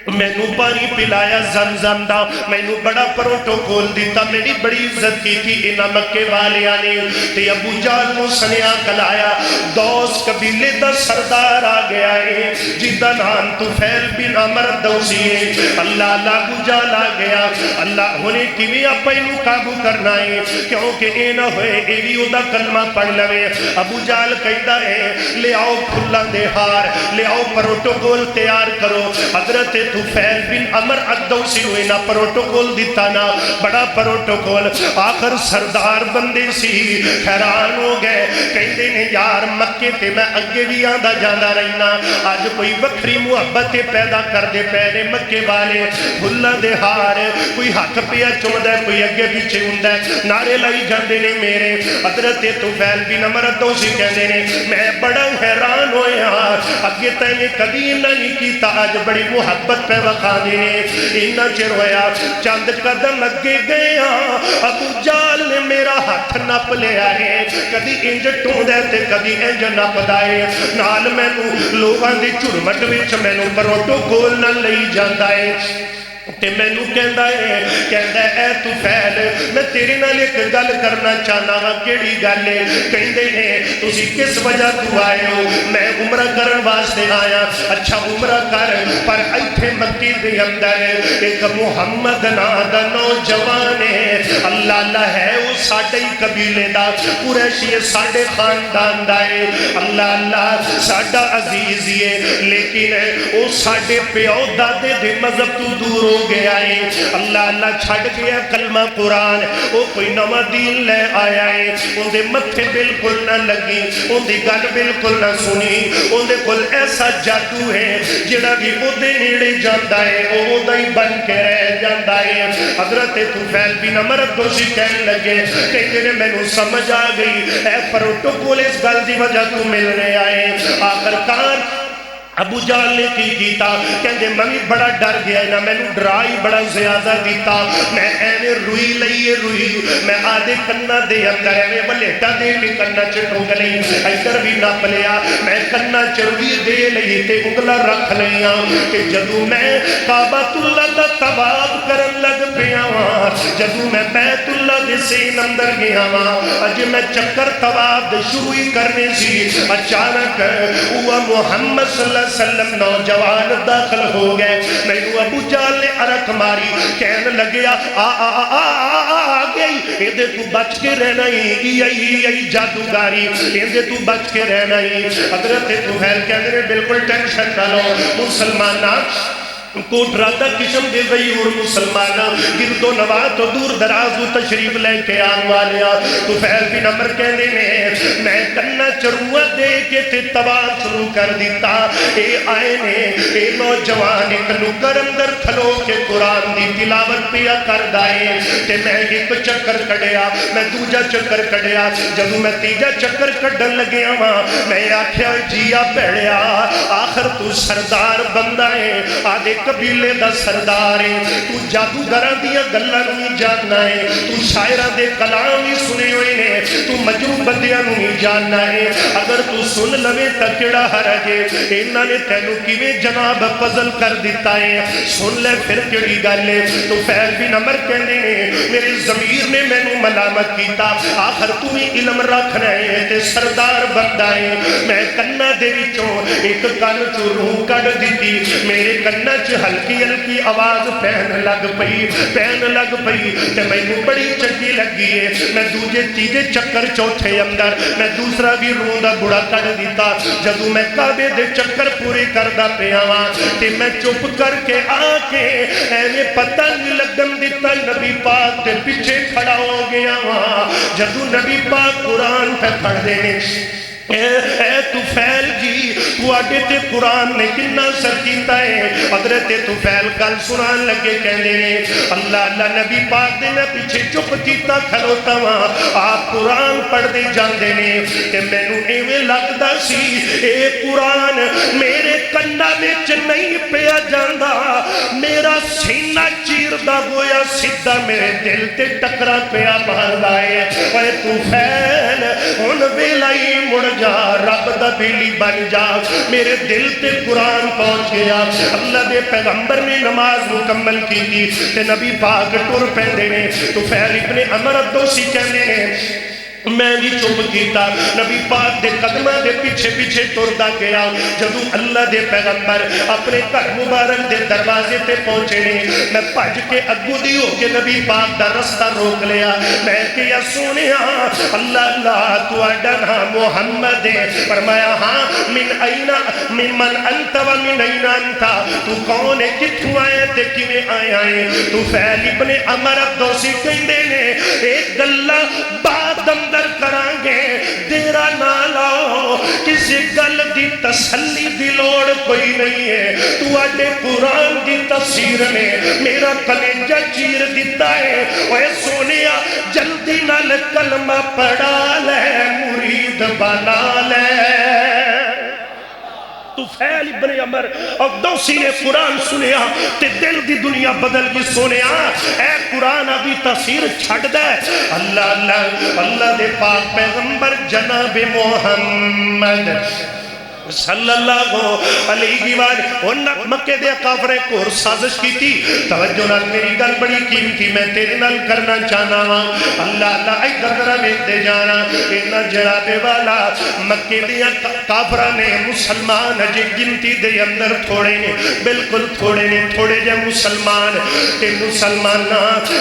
میں نو پانی پلایا زمزم دا میں نو بڑا پروٹوکول دیتا میری بڑی عزت کی تھی انہاں مکے والے آنے تے ابو جال کو سنیا کلایا دوس قبیلے دا سردار آ گیا ہے جدہ نام طفیل بن عمر دوسی ہے اللہ ابو جال آ گیا اللہ ہونے کیویں اپنے نو قابو کرنا ہے کیونکہ اے نہ ہوئے اے بھی ادا کلمہ پڑھ لوے ابو جال کہتا ہے لے آؤ پھلا دے ہار لے آؤ پروٹوکول تیار کرو حضرت طفیل بن عمر الدوسی ہوئے نا پروٹوکول دیتا نا بڑا پروٹوکول آخر سردار بندے سی حیران ہو گئے کہتے ہیں یار مکے تے میں اگے بھی آندہ جاندہ رہنا آج کوئی وکری محبت پیدا کر دے پہلے مکے والے بھلا دے ہار کوئی حق پیا چوندہ کوئی اگے پیچھے ہوندہ نعرے لائی جاندے نے میرے حضرت طفیل بن عمر الدوسی کہتے ہیں میں بڑا حیران ہویا اگے تینے کبھی نہیں کیتا آج بڑی محبت پہ وقا دینے انہا چر ہویا چاند قدم اگے گیا ابو جال نے میرا ہاتھ نپ لے آئے کدی انج ٹون دیتے کدی انج نپ دائے نال میں نو لوگاں دی چرمٹ وچ میں نو پروٹوکول نہ لئی جاندہ ہے تے میں نو کہندہ ہے اے طفیل میں تیرے نال ایک گل کرنا چاہنا ہاں کیڑی گل ہے کہندے ہیں تسی کس وجہ تو آئے ہو میں عمرہ کرن واسطے آیا اچھا عمرہ کر پر ایتھے مکی دے اندر ایک محمد نام دا نوجوان ہے اللہ اللہ ہے وہ ساڈے ہی قبیلے دا قریشی ساڈے خاندان دا ہے اللہ اللہ ساڈا عزیز ہے لیکن وہ ساڈے پیو دادے دے مذہب تو دور ہو گیا ہے اللہ اللہ چھڑ گیا کلمہ قرآن وہ کوئی نوہ دین لے آیا ہے ان دے متھے بالکل نہ لگی ان دی گل بالکل نہ سنی ان دے کل ایسا جادو ہے جڑا بھی او دے نیڑے جاندہ ہے او دا ہی بن کے رہ جاندہ ہے حضرت طفیل بن عمر الدوسی کہنے لگے کہ میں نو سمجھ آ گئی اے پروٹوکول اس گل دی وجہ تو ملنے آئے آخرکار ابو جال نے کی کیتا کہندے میں بڑا ڈر گیا نا میں نو ڈرائی بڑا زیادہ دیتا میں ایویں روئی لئیے روئی میں آدھے کنہ دے اندر ایویں ولیٹا دے کے کنہ چٹوں گلئی ایدر بھی نپ لیا میں کنہ چروی دے لئی تے انگلہ رکھ لیا کہ جدو میں کعبۃ اللہ دا طواف کرن لگ پیا جدوں میں بیت اللہ دے سین اندر گیا اج میں چکر طواف دے شروع ہی کرنے سی اچانک وہ محمد صلی اللہ علیہ وسلم نوجوان داخل ہو گئے مینوں ابو جہل نے عرق ماری کہنے لگیا آ گئی اندے تو بچ کے رہنا ہی جادوگاری اندے تو بچ کے رہنا ہی حضرت طفیل کہنے نے بالکل ٹینشن نہ لو مسلمانہ کوٹ رادہ قسم دے غیور مسلمانہ گرد و نواح تو دور دراز و تشریف لے کے آن والیا طفیل بن عمر کہنے نے میں کنہ چروہ دے کے تے تباہ شروع کر دیتا اے آئے نے اے نوجوان ایک نکر اندر کھلو کے قرآن دی تلاوت پیا کر دائے تے میں ایک چکر کڑیا میں دوجہ چکر کڑیا جدو میں تیجہ چکر کڑن لگیا میں آکھیا جیا پیڑیا آخر تو سردار بندہ ہے آدھے قبیلے دا سردار ہے تو جادوگراں دیا گلاں نہیں جاننا ہے تو شاعراں دے کلام ہی سنے ہوئے نے تو مجروح بندیاں نہیں جاننا ہے اگر تو سن لوے تکڑا حرج ہے انہاں نے تینوں کیویں جناب پزل کر دیتا ہے سن لے پھر کیڑی گل ہے تو طفیل بن عمر کہندے نے میری ضمیر نے مینوں ملامت کیتا آخر تو ہی علم رکھنا ہے تے سردار بندہ ہے میں کنا دے وچوں ایک کن چوں روح کڈ دتی میرے کنا ہلکی ہلکی آواز پہن لگ پئی تے مینوں بڑی چنگی لگی ہے میں دوجے تیجے چکر چوتھے اندر میں دوسرا بھی روح دا بڑا کڈ دیتا جدوں میں کعبے دے چکر پورے کردا پیا تے میں چپ کر کے آ کے ایویں پتہ نہیں لگن دتا نبی پاک دے پیچھے کھڑا ہو گیا جدوں نبی پاک قرآن پہ پڑھ دے اے طفیل جی تواڈے تے قرآن نے کنا اثر کیتا ہے حضرت طفیل گل سنان لگے کہندے نے اللہ اللہ نبی پاک دے میں پیچھے چپ کیتا کھلوتا آپ قرآن پڑھ دے جاندے نے کہ مینوں ایویں لگدا سی اے قرآن میرے کنا وچ نہیں پیا جاندا میرا سینہ چیردا گویا سیدھا میرے دل تے ٹکرا پیا ماردا ہے اے طفیل ہن ویلا ہی مڑ جا رب دا بیلی بن جا میرے دل تے قرآن پہنچ گیا اللہ دے پیغمبر نے نماز مکمل کی تھی تے نبی پاک ٹر پیندے نے طفیل ابن عمر الدوسی کہنے نے میں بھی چپ کیتا نبی پاک دے قدمہ دے پیچھے پیچھے ٹردا گیا جدوں اللہ دے پیغمبر اپنے گھر مبارک دے دروازے تے پہنچے نے میں بھج کے اگوں دی ہو کے نبی پاک دا رستہ روک لیا میں کہیا سونیا اللہ اللہ تواڈا نام محمد ہے فرمایا ہاں من من انت و من این انت تو کون ہے کتھوں آیا تے کیویں آیا ہے طفیل ابن عمر الدوسی کہندے نے ایک گلاں بات اندر کرانگے تیرا نالا کسی گل دی تسلی دی لوڑ کوئی نہیں ہے تو آڈے قرآن دی تفسیر میں میرا کلیجہ چیر دیتا ہے اے سونیا جلدی نال کلمہ پڑھا لے مرید بنا لے طفیل ابن عمر الدوسی نے قرآن سنیا تے دل دی دنیا بدل کی سونیا اے قرآن ابھی تفسیر چھڑ دے اللہ اللہ اللہ دے پاک پیغمبر جناب محمد صلی اللہ علیہ وآلہ مکے دے کافرے کو سازش کی تھی توجہ نال میری گل بڑی قیمتی میں تیرے نال کرنا چاہنا اللہ اللہ ادھر ذرا ویکھتے جانا انہا جناب والا مکے دے کافرہ نے مسلمان جے گنتی دے اندر تھوڑے نے بالکل تھوڑے نے تھوڑے جے مسلمان تے مسلمان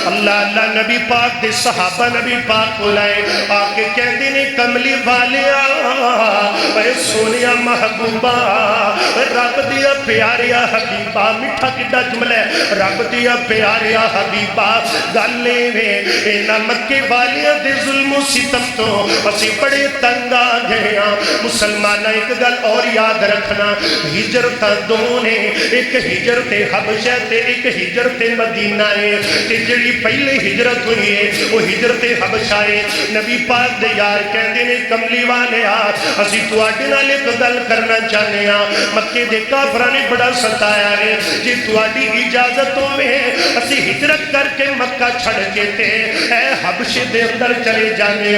اللہ اللہ نبی پاک دے صحابہ نبی پاک کو لائے آکے کہندے نے کملی والیا اے سونیا محبوبہ رب دیا پیاریا حبیبہ میٹھا کدھا جملہ ہے رب دیا پیاریا حبیبہ گالے میں اینا مکے والیاں دے ظلم و ستم تو اسی بڑے تنگ آ گئے مسلمانہ ایک گل اور یاد رکھنا ہجرت دونے ایک ہجرت حبشہ تے ایک ہجرت مدینہ ہے تے جڑی پہلے ہجرت ہوئی ہے وہ ہجرت حبشہ ہے نبی پاک دے یار کہندے نے کملی والے اسی تو آٹے نالے کو گل کرنا چاہنے مکے دے کافرہ نے بڑا ستایا ہے جی تواڈی اجازتوں میں اسی ہجرت کر کے مکہ چھڑ کے تے اے حبشے دے اندر چلے جانے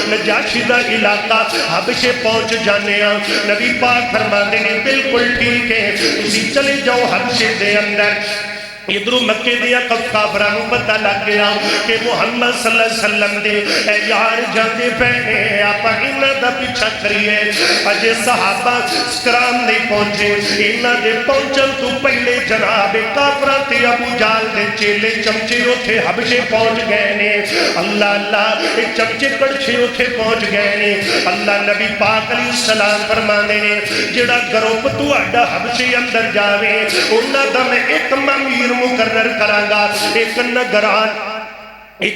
نجاشی دا علاقہ حبشے پہنچ جانے نبی پاک فرماتے ہیں بالکل ٹھیک ہے تسی چلے جاؤ حبشے دے اندر ادھر مکے دیا کافراں پتہ لگ گیا کہ محمد صلی اللہ علیہ وسلم دے اے یار جاندے پہنے آپ انہاں دا پیچھا کریے اجے صحابہ کرام نہیں پہنچے انہاں دے پہنچن تو پہلے جناب کافراں تے ابو جہل دے چیلے چمچے اوتھے حبشے پہنچ گئے نے اللہ اللہ اے چمچے کڑچے اوتھے پہنچ گئے نے اللہ نبی پاک علیہ السلام فرماندے نے جڑا گروپ تہاڈا حبشے اندر جاوے انہاں دا میں ایک امیر مقرر کرانگا ایک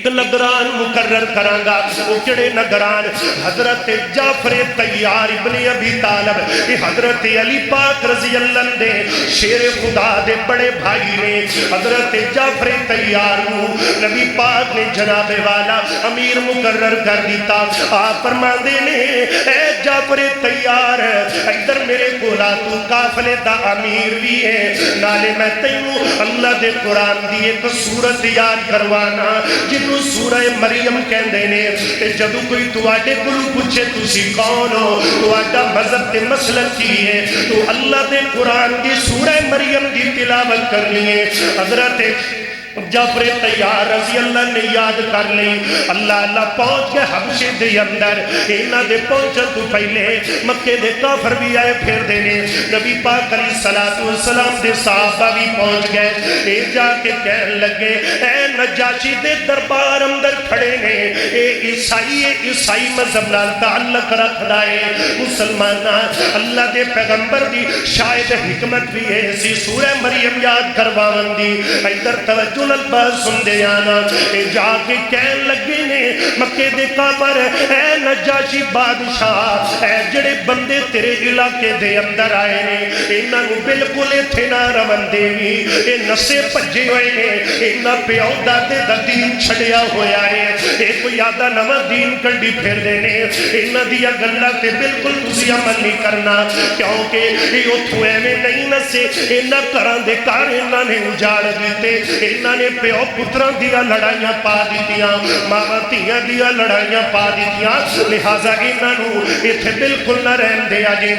نگران مقرر کرانگا وہ کڑے نگران حضرت جعفر طیار ابن ابی طالب یہ حضرت علی پاک رضی اللہ دے شیر خدا دے بڑے بھائی نے حضرت جعفر طیار نبی پاک نے جناب والا امیر مقرر کر دیتا آپ فرماندے نے اے جعفر طیار ادھر میرے کولا تو قافلے دا امیر بھی ہے نالے میں تینوں اللہ دے قرآن دی ایک سورت یاد کروانا جنہوں سورہ مریم کہندے نے کہ جدو کوئی تواڈے کولوں پوچھے تسی کون ہو تواڈا مذہب تے مسلک کی ہے تو اللہ دے قرآن دی سورہ مریم دی تلاوت کرنی ہے حضرت جعفر طیار رضی اللہ نے یاد کر لی اللہ اللہ پہنچ کے حبشے دے اندر انہاں دے پہنچن تو پہلے مکے دے کافر بھی آئے پھر دینے نبی پاک علیہ السلام دے صحابہ بھی پہنچ گئے اے جا کے کہن لگے اے نجاشی دے دربار اندر کھڑے نے اے عیسائی مذہب نال تعلق رکھ دائے مسلمانہ اللہ دے پیغمبر دی شاید حکمت بھی ہے اسی سورہ مریم یاد کرواون دی ادھر توجہ الباس سن دے آنا اے جا کے کہن لگے نے مکے دے کافر اے نجاشی بادشاہ اے جڑے بندے تیرے علاقے دے اندر آئے نے انہاں نوں بالکل ایتھے نہ رون دیوی اے نسے بھجے ہوئے نے انہاں پیو دادے دا دین چھڑیا ہویا ہے اے کوئی آدھا نواں دین کڈی پھر دے نے انہاں دیا گلاں تے بالکل تسی عمل نہیں کرنا کیونکہ اے اوتھوں ایویں نہیں نسے انہاں گھراں دے گھر انہاں نے اجاڑ دتے انہاں نے پیو پتراں دیا لڑائیاں پا دیتیاں ماما تیاں دیا لڑائیاں پا دیتیاں لہٰذا انہاں نوں ایتھے بالکل نہ رہن دیا جے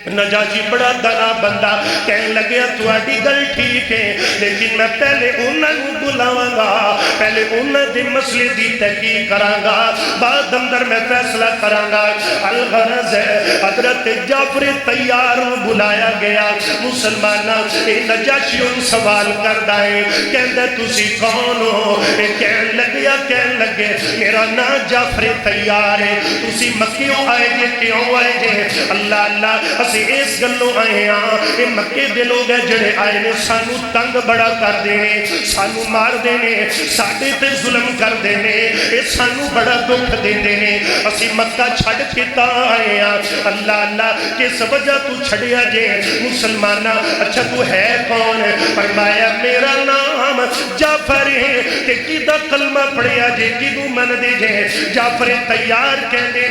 نجاشی بڑا دنا بندہ کہنے لگے تواڈی گل ٹھیک ہے لیکن میں پہلے انہاں نوں بلاواں گا پہلے انہاں دے مسئلے دی تحقیق کراں گا بعد اندر میں فیصلہ کراں گا الغرض ہے حضرت جعفر طیار بلایا گیا مسلماناں اے نجاشی ان سوال کردا ہے کہندا تسی کون ہو اے کہن لگے میرا نام جعفر طیار ہے تسی مکیوں آئے جے کیوں آئے جے اللہ اللہ اس گلوں آئے ہاں یہ مکے دے لوگ ہیں جڑے آئے نے سانو تنگ بڑا کر دینے سانو مار دینے ساڑھے تے ظلم کر دینے یہ سانو بڑا دکھ دینے اسی مکہ چھڑ کے تا آئے ہاں اللہ اللہ کس وجہ تو چھڑیا جے مسلمانہ اچھا تو ہے کون فرمایا میرا نام جعفر ہے کہ کیدہ کلمہ پڑھیا جے کیدوں من دے جے جعفر طیار کہنے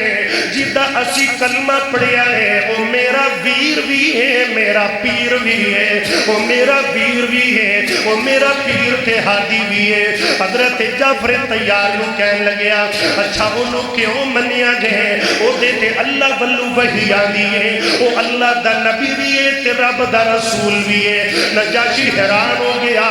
جیدہ اسی کلمہ پڑھیا ہے وہ میرا ویر بھی ہے میرا پیر بھی ہے وہ میرا ویر بھی ہے وہ میرا پیر تے ہادی بھی ہے حضرت جعفر طیار نو کہن لگیا اچھا انہوں کیوں منیا جائے وہ دیتے اللہ والو وحی آدھی ہے وہ اللہ دا نبی بھی ہے تے رب دا رسول بھی ہے نجاشی حیران ہو گیا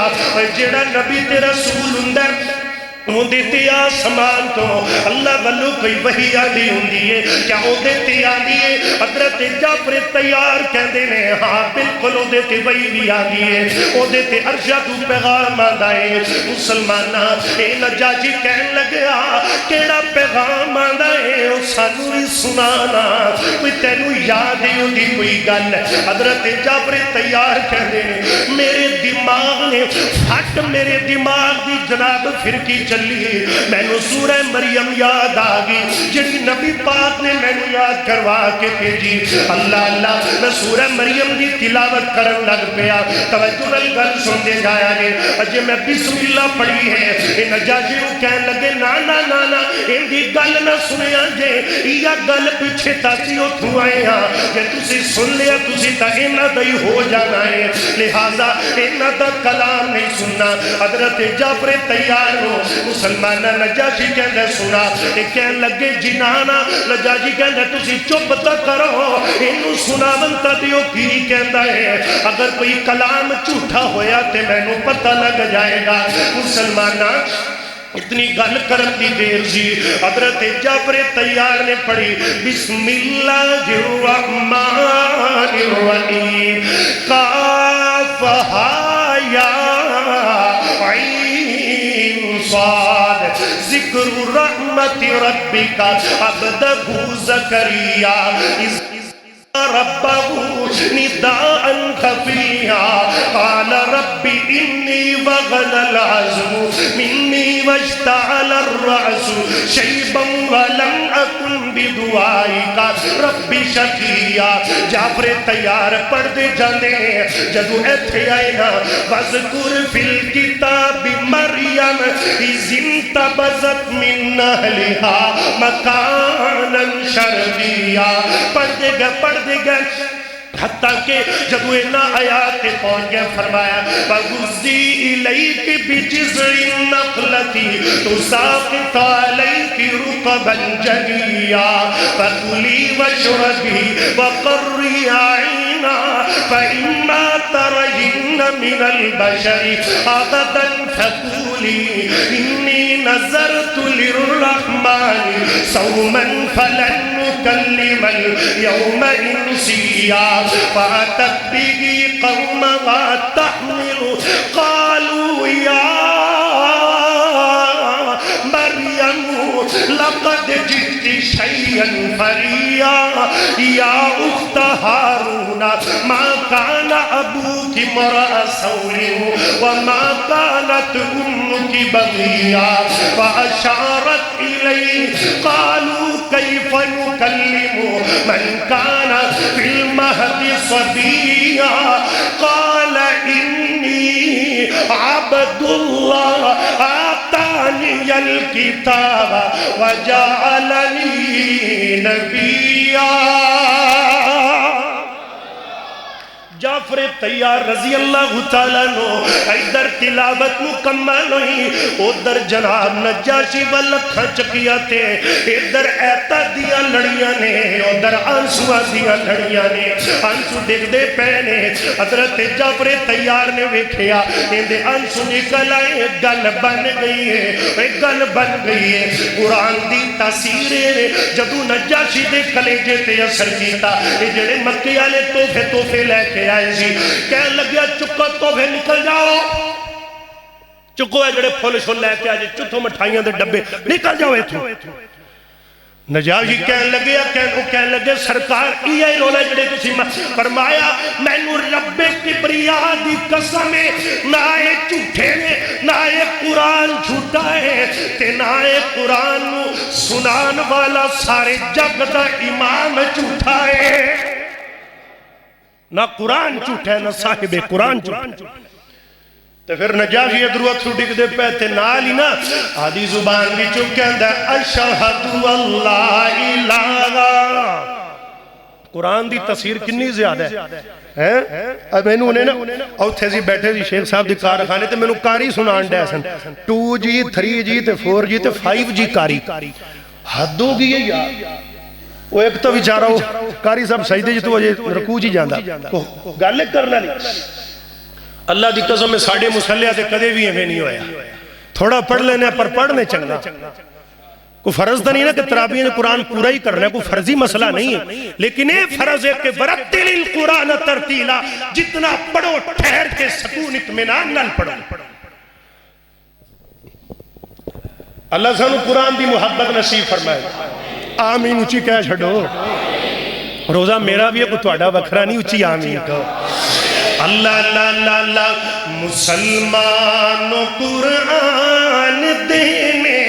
جڑا نبی تے رسول اندر وہ دیتے آسمان تو اللہ والو کوئی وحی آدھی ہوندی ہے کیا وہ دیتے آدھی ہے حضرت جعفر طیار کہندے نے ہاں بالکل وہ دیتے وحی بھی آدھی ہے وہ دیتے عرشہ تو پیغام آدھائے مسلمانہ اے نجاشی کہن لگیا کیڑا پیغام آدھائے وہ سانو ہی سنانا کوئی تینوں یاد ہی ہوندی کوئی گل حضرت جعفر طیار کہندے نے میرے دماغ نے پھٹ میرے دماغ دی جناب پھرکی چلی میں نے سورہ مریم یاد آگی جنہی نبی پاک نے میں نے یاد کروا کے بھیجی اللہ اللہ میں سورہ مریم دی تلاوت کرن لگ پیا توجہ گل سن دے جایا جے اجے میں بسم اللہ پڑھی ہے اے نجاشی کو کہن لگے نا نا نا نا ان دی گل نہ سنیا جے یا گل پیچھے تاسی اتھوں آئے ہاں کہ تسی سن لیا تسی تا انہ دائی ہو جانا ہے لہذا انہ دا کلام کلام نہیں سننا. حضرت جعفر تیار ہو مسلمان نجاشی کہندے سنا. ایک کہن لگے جنانا. نجاشی کہندے تسی چپ تا کرو انہوں سناون تا دیو کی کہندا ہے. اگر کوئی کلام جھوٹا ہویا تے مینوں پتہ لگ جائے گا. مسلمانہ اتنی گل کرن دی دیر سی. حضرت جعفر تیار نے پڑھی بسم اللہ الرحمن الرحیم کافہا یا عین صاد ذکر رحمت ربک عبدہ زکریا ربه نداء خفيا قال رب إني وغل العزم مني واشتعل الرأس شيبا ولم أكن بدعائك رب شقيا. جعفر تیار پڑھ دے جانے جدو ایتھے آئے نا وَذْكُرْ فِي الْكِتَابِ مَرْيَمَ إِذِ انْتَبَذَتْ مِنْ أَهْلِهَا مَكَانًا شَرْقِيًّا. پڑھ دے گا حتیٰ کہ جب وہ نا آیات پہنچ گئے فرمایا فَغُزِّي إِلَيْكِ بِجِزْعِ النَّخْلَةِ تُسَاقِطْ عَلَيْكِ رُطَبًا جَنِيًّا فَكُلِي وَاشْرَبِي وَقَرِّي عَيْنًا فَإِمَّا تَرَيِنَّ مِنَ الْبَشَرِ أَحَدًا فَقُولِي إِنِّي نَذَرْتُ لِلرَّحْمَنِ صَوْمًا فَلَنْ نُكَلِّمَ الْيَوْمَ إِنسِيًّا. فَأَتَتْ بِهِ قَوْمَهَا تَحْمِلُهُ قَالُوا يَا مَرْيَمُ لَقَدْ جِئْتِ شَيْئًا فَرِيًّا يَا أُخْتَ هَارُونَ مَا كَانَ أَبُوكِ امْرَأَ سَوْءٍ وَمَا كَانَتْ أُمُّكِ بَغِيًّا. فَأَشَارَتْ إِلَيْهِ قَالُوا كَيْفَ نُكَلِّمُ مَنْ كَانَ فِي الْمَهْدِ صَبِيًّا قَالَ إِنِّي عَبْدُ اللَّهِ آتَانِيَ الْكِتَابَ وَجَعَلَنِي نَبِيًّا. جعفر تیار رضی اللہ تعالیٰ نو ادھر تلاوت مکمل ہوئی ادھر جناب نجاشی واللکھا چکیا تے ادھر ایتا دیا لڑیاں نے ادھر آنسوہ دیا لڑیاں نے آنسو دیکھ دے پہنے. حضرت جعفر تیار نے ویکھیا اندے آنسو نکل آئے گل بن گئی ہے گل بن گئی ہے. قرآن دی تاثیر جدو نجاشی دے کلیجے تے اثر کیتا جڑے مکے والے توفے لے کے آئے سی کہنے لگیا چکو توفے نکل جاؤ چکو ہے جڑے پھول شل لے کے آجے چتھو مٹھائیاں دے ڈبے نکل جاؤ ایتھو. نجاشی کہنے لگے سرکار یہ رولا جڑے تسی فرمایا مینو رب کبریا دی قسم نہ اے جھوٹے نے نہ اے قرآن جھوٹا ہے تے نہ اے قرآن سنان والا سارے جگ دا امام جھوٹا ہے. نہ قرآن جھوٹا ہے نہ صاحب قرآن جھوٹا ہے. تو پھر نجاشی ادھروت سو ڈگ دے پہتے نالی نا آدھی زبان بھی چکندہ اشہدو اللہ الہ. قرآن دی تصویر کنی زیادہ ہے اب میں نے اور تھے بیٹھے دی شیخ صاحب دی کارخانے تے میں نے کاری سنان دے سن 2G 3G تے 4G تے 5G کاری حد ہو گئی ہے یا وہ ایک تو بیچارہ ہو کاری صاحب سجدے جی تو وہ رکوع جی جاندہ گالے کرنا نہیں. اللہ دی قسم میں ساڑھے مسلح سے کدے بھی ہمیں نہیں ہویا تھوڑا پڑھ لینے پر پڑھنے چنگا کوئی فرض دا نہیں نا کہ ترابیہ نے قرآن پورا ہی کرنا ہے کوئی فرضی مسئلہ نہیں ہے لیکن یہ فرض ہے کہ ورتل القرآن ترتیلا جتنا پڑھو ٹھہر کے سکون اطمینان نال پڑھو. اللہ سانو قرآن دی محبت نصیب فرمائے آمین اچھی کہہ چھڑو روزہ میرا بھی ہے کوئی توڑا وکھرا نہیں اچھی آمین کہو. اللہ اللہ اللہ مسلمانوں قرآن دینے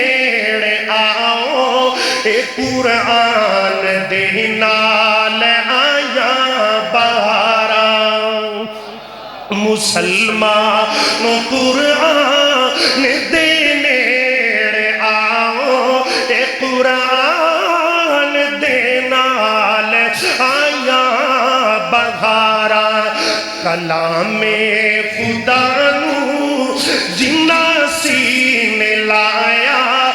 آؤ اے قرآن دینال آیا بہارا. مسلمانوں قرآن دینے آؤ اے قرآن دینال آیا بہارا. کلام خدا نو جنا سینے لایا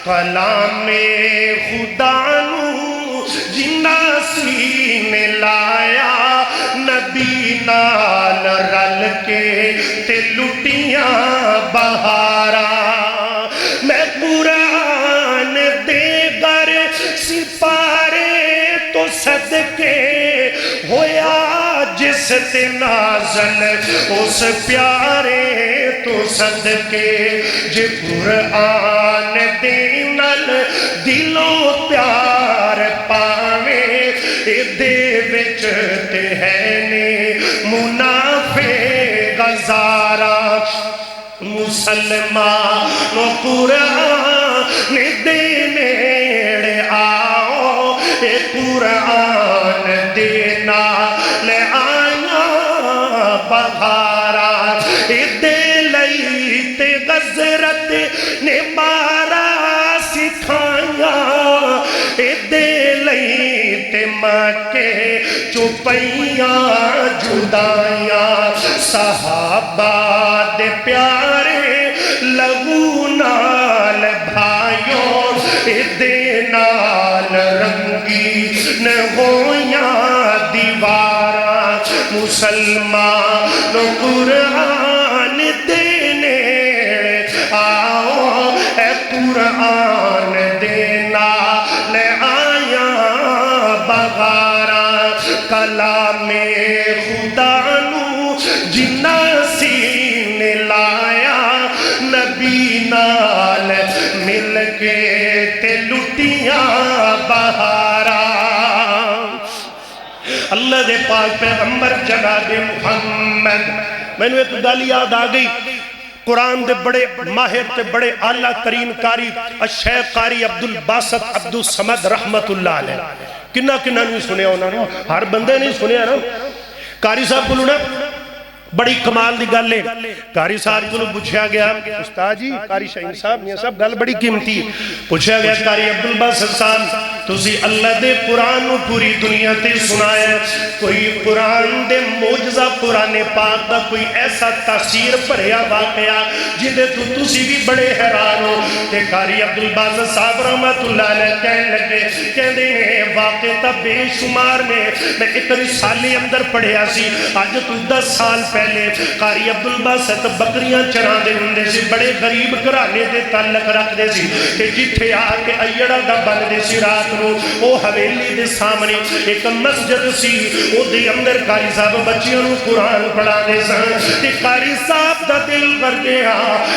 کلام خدا نو جنا سینے لایا نبی نال رل کے تے لٹیاں بہارا میں قرآن دے گر سپارے تو صدقے ہویا جس تے نازل اس پیارے تو صدقے جے قرآن دے نال دلوں پیار پاوے دے وچ تے ہے نے منافع غزارا مسلمان قرآن دے نیڑے آؤ اے قرآن دینا لے آیا بغارا دے لئی تے غزرت نے مارا سکھایا دے لئی تے مکے چپیاں جدائیاں صحابہ دے پیارے لہو نال بھائیوں دے نال رنگی نگویاں دیوارا مسلمان قرآن دے نیڑے آؤ اے قرآن دینا لے آیا بغارا کلام خدا نو جنا سینے لایا نبی نال مل کے تے لٹیاں بہارا اللہ دے پاک پیغمبر جناب محمد میں نے ایک گل یاد آ گئی قرآن دے بڑے ماہر تے بڑے اعلیٰ ترین قاری الشیخ قاری عبدالباسط عبدالصمد رحمت اللہ علیہ کنہ نہیں سنیا انہوں نے ہر بندے نہیں سنیا نا قاری صاحب کو نا بڑی کمال دی گل ہے قاری صاحب کو پوچھا گیا استاد جی قاری شاہین صاحب میاں صاحب گل بڑی قیمتی پوچھا گیا قاری عبدالباسط صاحب تسی اللہ دے قرآن نو پوری دنیا تے سنایا کوئی قرآن دے معجزہ قرآن پاک دا کوئی ایسا تاثیر بھریا واقعہ جدے تو تسی بھی بڑے حیران ہو تے قاری عبدالباسط صاحب رحمت اللہ علیہ کہنے لگے کہندے ہیں واقع تا بے شمار نے میں ایک رسالے اندر پڑھیا سی آج تو 10 سال پہلے قاری عبدالباسط بکریاں چران دے ہندے سی بڑے غریب گھرانے دے تعلق رکھ دے سی کہ جتھے آ کے ایڑا دا بن دے سی رات نو او حویلی دے سامنے ایک مسجد سی او دے اندر قاری صاحب بچیوں نو قرآن پڑھا دے سن تے قاری صاحب دا دل کر گیا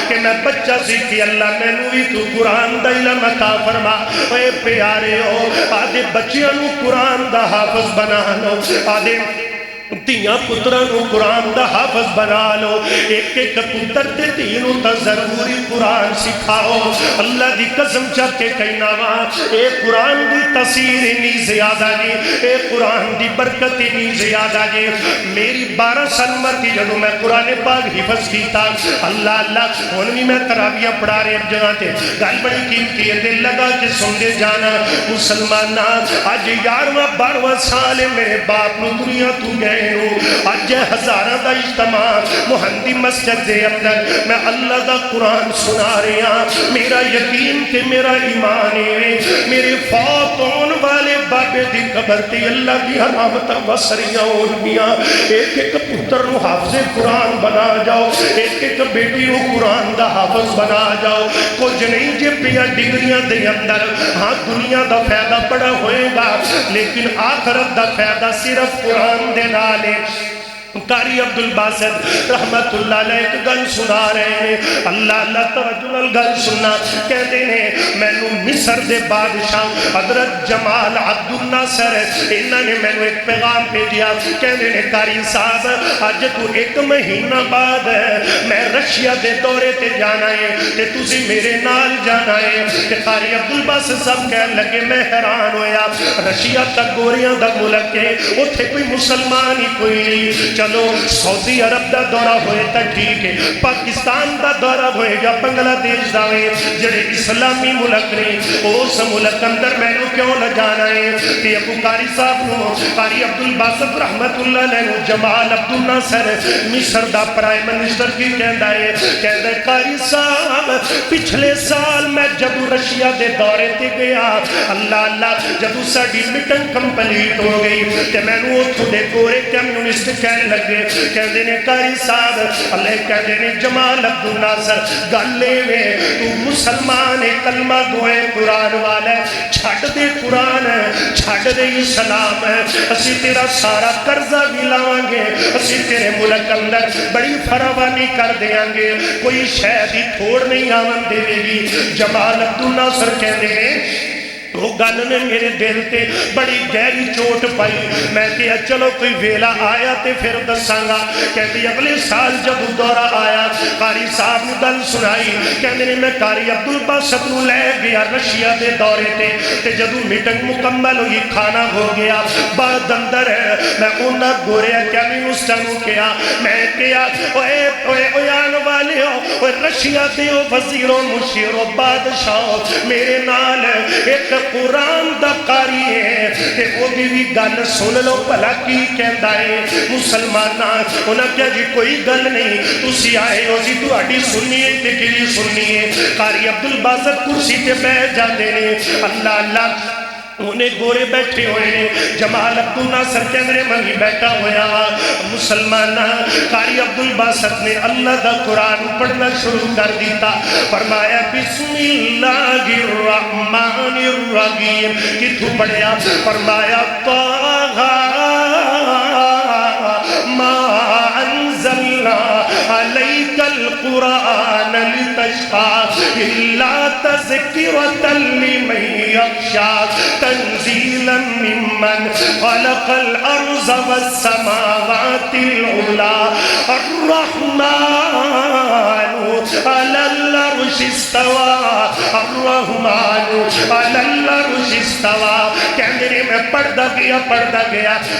کہ میں بچہ سی کہ اللہ میں نو بھی تو قرآن دا علم عطا فرما اے پیارے ہو آدھے بچیوں نو قرآن دا حافظ بنا لو آدھے تیاں پترانو قرآن دا حافظ بنا لو ایک ایک پتر دے تینوں تا ضروری قرآن سکھاؤ اللہ دی قسم چاہ کے کہنا اے قرآن دی تاثیر نہیں زیادہ جی اے قرآن دی برکت نہیں زیادہ جی میری 12 سال عمر کی جدو میں قرآن پاک حفظ کیتا اللہ انہی میں تراویہ پڑھا رہے اب جگہ تے گل بڑی قیمتی ہے دل لگا کہ سن دے جانا مسلمانہ آج 11واں 12واں سال میرے باپ نو دنیا تو گئے آج ہزارہ دا اجتماع مہندی مسجد دے اندر میں اللہ دا قرآن سنا رہا میرا یقین تے میرا ایمان ہے میرے فوت ہون والے بابے دی قبر تے اللہ کی حرامت وسریاں اور میاں ایک ایک پتر نو حافظ قرآن بنا جاؤ ایک ایک بیٹی نو قرآن دا حافظ بنا جاؤ کچھ نہیں جے پیا ڈگریاں دے اندر ہاں دنیا دا فائدہ بڑا ہوئے گا لیکن آخرت دا فائدہ صرف قرآن دے نالے قاری عبدالباسط رحمت اللہ علیہ ایک گل سنا رہے ہیں اللہ توجہ گل سننا کہتے ہیں میں نو مصر دے بادشاہ حضرت جمال عبد الناصر انہوں نے میں نو ایک پیغام بھیجیا کہتے ہیں قاری صاحب آج تو 1 مہینہ بعد میں رشیا دے دورے تے جانا ہے تے تسی میرے نال جانا ہے تے قاری عبدالباسط صاحب کہنے لگے میں حیران ہویا رشیا تک گوریاں دا ملک ہے اتھے کوئی مسلمان ہی کوئی نہیں چلو سعودی عرب دا دورہ ہوئے تا ٹھیک ہے، پاکستان دا دورہ ہوئے یا بنگلہ دیش داوے جڑے اسلامی ملک نے اس ملک اندر میں نے کیوں نہ جانا ہے کہ ابو قاری صاحب نو قاری عبدالباسط رحمت اللہ علیہ جمال عبد الناصر مصر دا پرائم منسٹر کی کہندا ہے قاری صاحب پچھلے سال میں جب رشیا دے دورے تے گیا اللہ اللہ جب ساڈی میٹنگ کمپلیٹ ہو گئی تے میں نو اوتھوں دے گورے کمیونسٹ کہن لگے کہندے نے قاری صاحب اللہ کہندے نے جمال عبد الناصر گل اے تو مسلمان کلمہ گوئے قرآن والا چھٹ دے قرآن چھٹ دے اسلام اسی تیرا سارا قرضہ بھی لاؤں گے اسی تیرے ملک اندر بڑی فراوانی کر دیاں گے کوئی شاید ہی تھوڑ نہیں آمن دے گی جمال عبد الناصر کہنے ہیں وہ گل نے میرے دل تے بڑی گہری چوٹ پائی میں کہا چلو کوئی ویلا آیا تے پھر دساں گا کہتی اگلے سال جب دورہ آیا قاری صاحب نے گل سنائی کہنے نے میں قاری عبدالباسط نو لے گیا رشیا دے دورے تے جدو میٹنگ مکمل ہوئی کھانا ہو گیا بعد اندر میں انہاں گوریا کمیونسٹاں نو کہا میں کہا اوے آن والے ہو رشیا دے وزیروں مشیروں بادشاہ میرے نال ایک قرآن دا قاری ہے تے وہ بھی گل سن لو بھلا کی کہندا ہے مسلماناں انہاں کہا جی کوئی گل نہیں تسی آئے ہو جی تہاڈی سنیے تے کیڑی سنیے قاری عبدالباسط کرسی تے بیٹھ جاندے نے اللہ اللہ انہیں گورے بیٹھے ہوئے ہیں جمال عبد الناصر کے اندرے منگی بیٹھا ہویا مسلمانہ قاری عبدالباسط نے اللہ دا قرآن پڑھنا شروع کر دیتا فرمایا بسم اللہ الرحمن الرحیم کتھو پڑھیا فرمایا طاہا ما انزلنا علیک القرآن لتشقى إلا تذكرة لمن يخشى تنزيلا ممن خلق الأرض والسماوات العلى الرحمن على العرش استوى الرحمن على العرش استوى کہنے میں پڑھتا گیا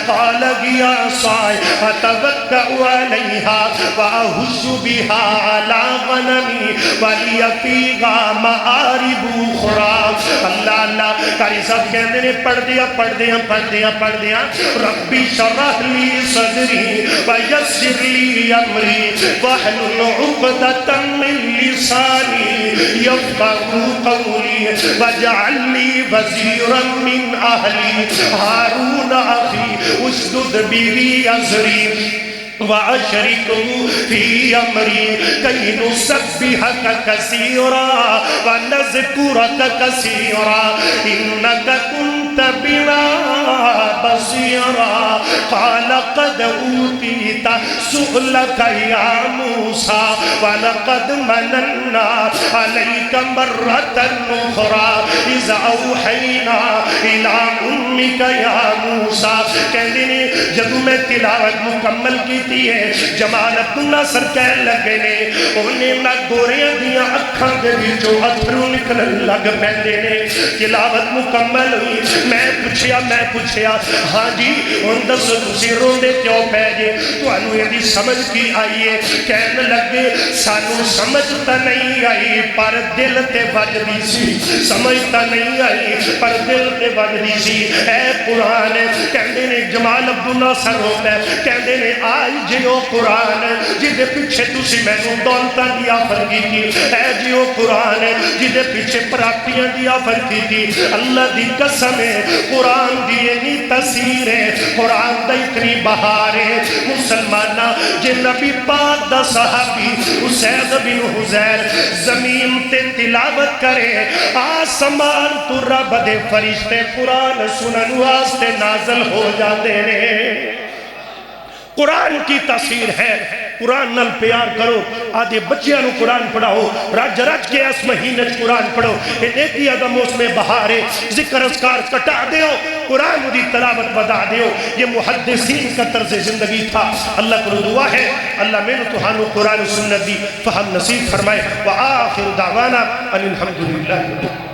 قال گیا صاحِ اتوکع علیہا واہش بہا علی غنمی ولی فیہا معارب اخرى اللہ اللہ قاری صاحب کہنے نے پڑھ دیا ربی شرح لی صدری ویسر لی امری واحلل عقدۃ من لسانی یفقهوا قولی واجعل لی وزیرا من اہلی ہارون اخی اشدد به ازری وَأَشْرِكُهُ فِي أَمْرِي كَيْ نُسَبِّحَكَ كَثِيرًا وَنَذْكُرَكَ كَثِيرًا إِنَّكَ كُنْتَ بِنَا بَصِيرًا قَالَ قَدْ أُوتِيتَ سُؤْلَكَ يَا مُوسَى وَلَقَدْ مَنَنَّا عَلَيْكَ مَرَّةً أُخْرَى إِذْ أَوْحَيْنَا إِلَىٰ أُمِّكَ يَا مُوسَى کہنے نے جب میں تلاوت مکمل کی ہے جمال عبد الناصر کہنے لگے نے انہیں نہ گوریاں دیاں اکھاں دے وچوں اتھرو نکلن لگ پیندے نے تلاوت مکمل ہوئی میں پوچھیا ہاں جی ہن دسو تسی روندے کیوں پے جے تانوں ایدی سمجھ کی آئی ہے کہنے لگے سانوں سمجھ تا نہیں آئی پر دل تے وجدی سی سمجھ تا نہیں آئی پر دل تے وجدی سی اے قرآن کہندے نے جمال عبد الناصر ہوتا ہے کہندے نے آئی جیو قرآن جدے پیچھے تسی میں نو دولتاں دی آفر کی تھی اے جیو قرآن جدے پیچھے پراپیاں دی آفر کی تھی اللہ دی قسم ہے قرآن دی اتنی تاثیر ہے قرآن دا اتنی بہار ہے مسلمانہ جے نبی پاک دا صحابی اسید بن حزیر زمین تے تلاوت کرے آسمان تو رب دے فرشتے قرآن سنن واسطے نازل ہو جاتے ہیں قرآن کی تاثیر ہے قرآن نل پیار کرو آدھے بچیاں نو قرآن پڑھاؤ رج کے اس مہینے قرآن پڑھو نیکی آدم موسم بہار ذکر اذکار کٹا دیو قرآن دی تلاوت بدا دیو یہ محدثین کا طرز زندگی تھا اللہ کو دعا ہے اللہ میں تہانو قرآن و سنت دی فہم نصیب فرمائے وآخر دعوانا ان الحمدللہ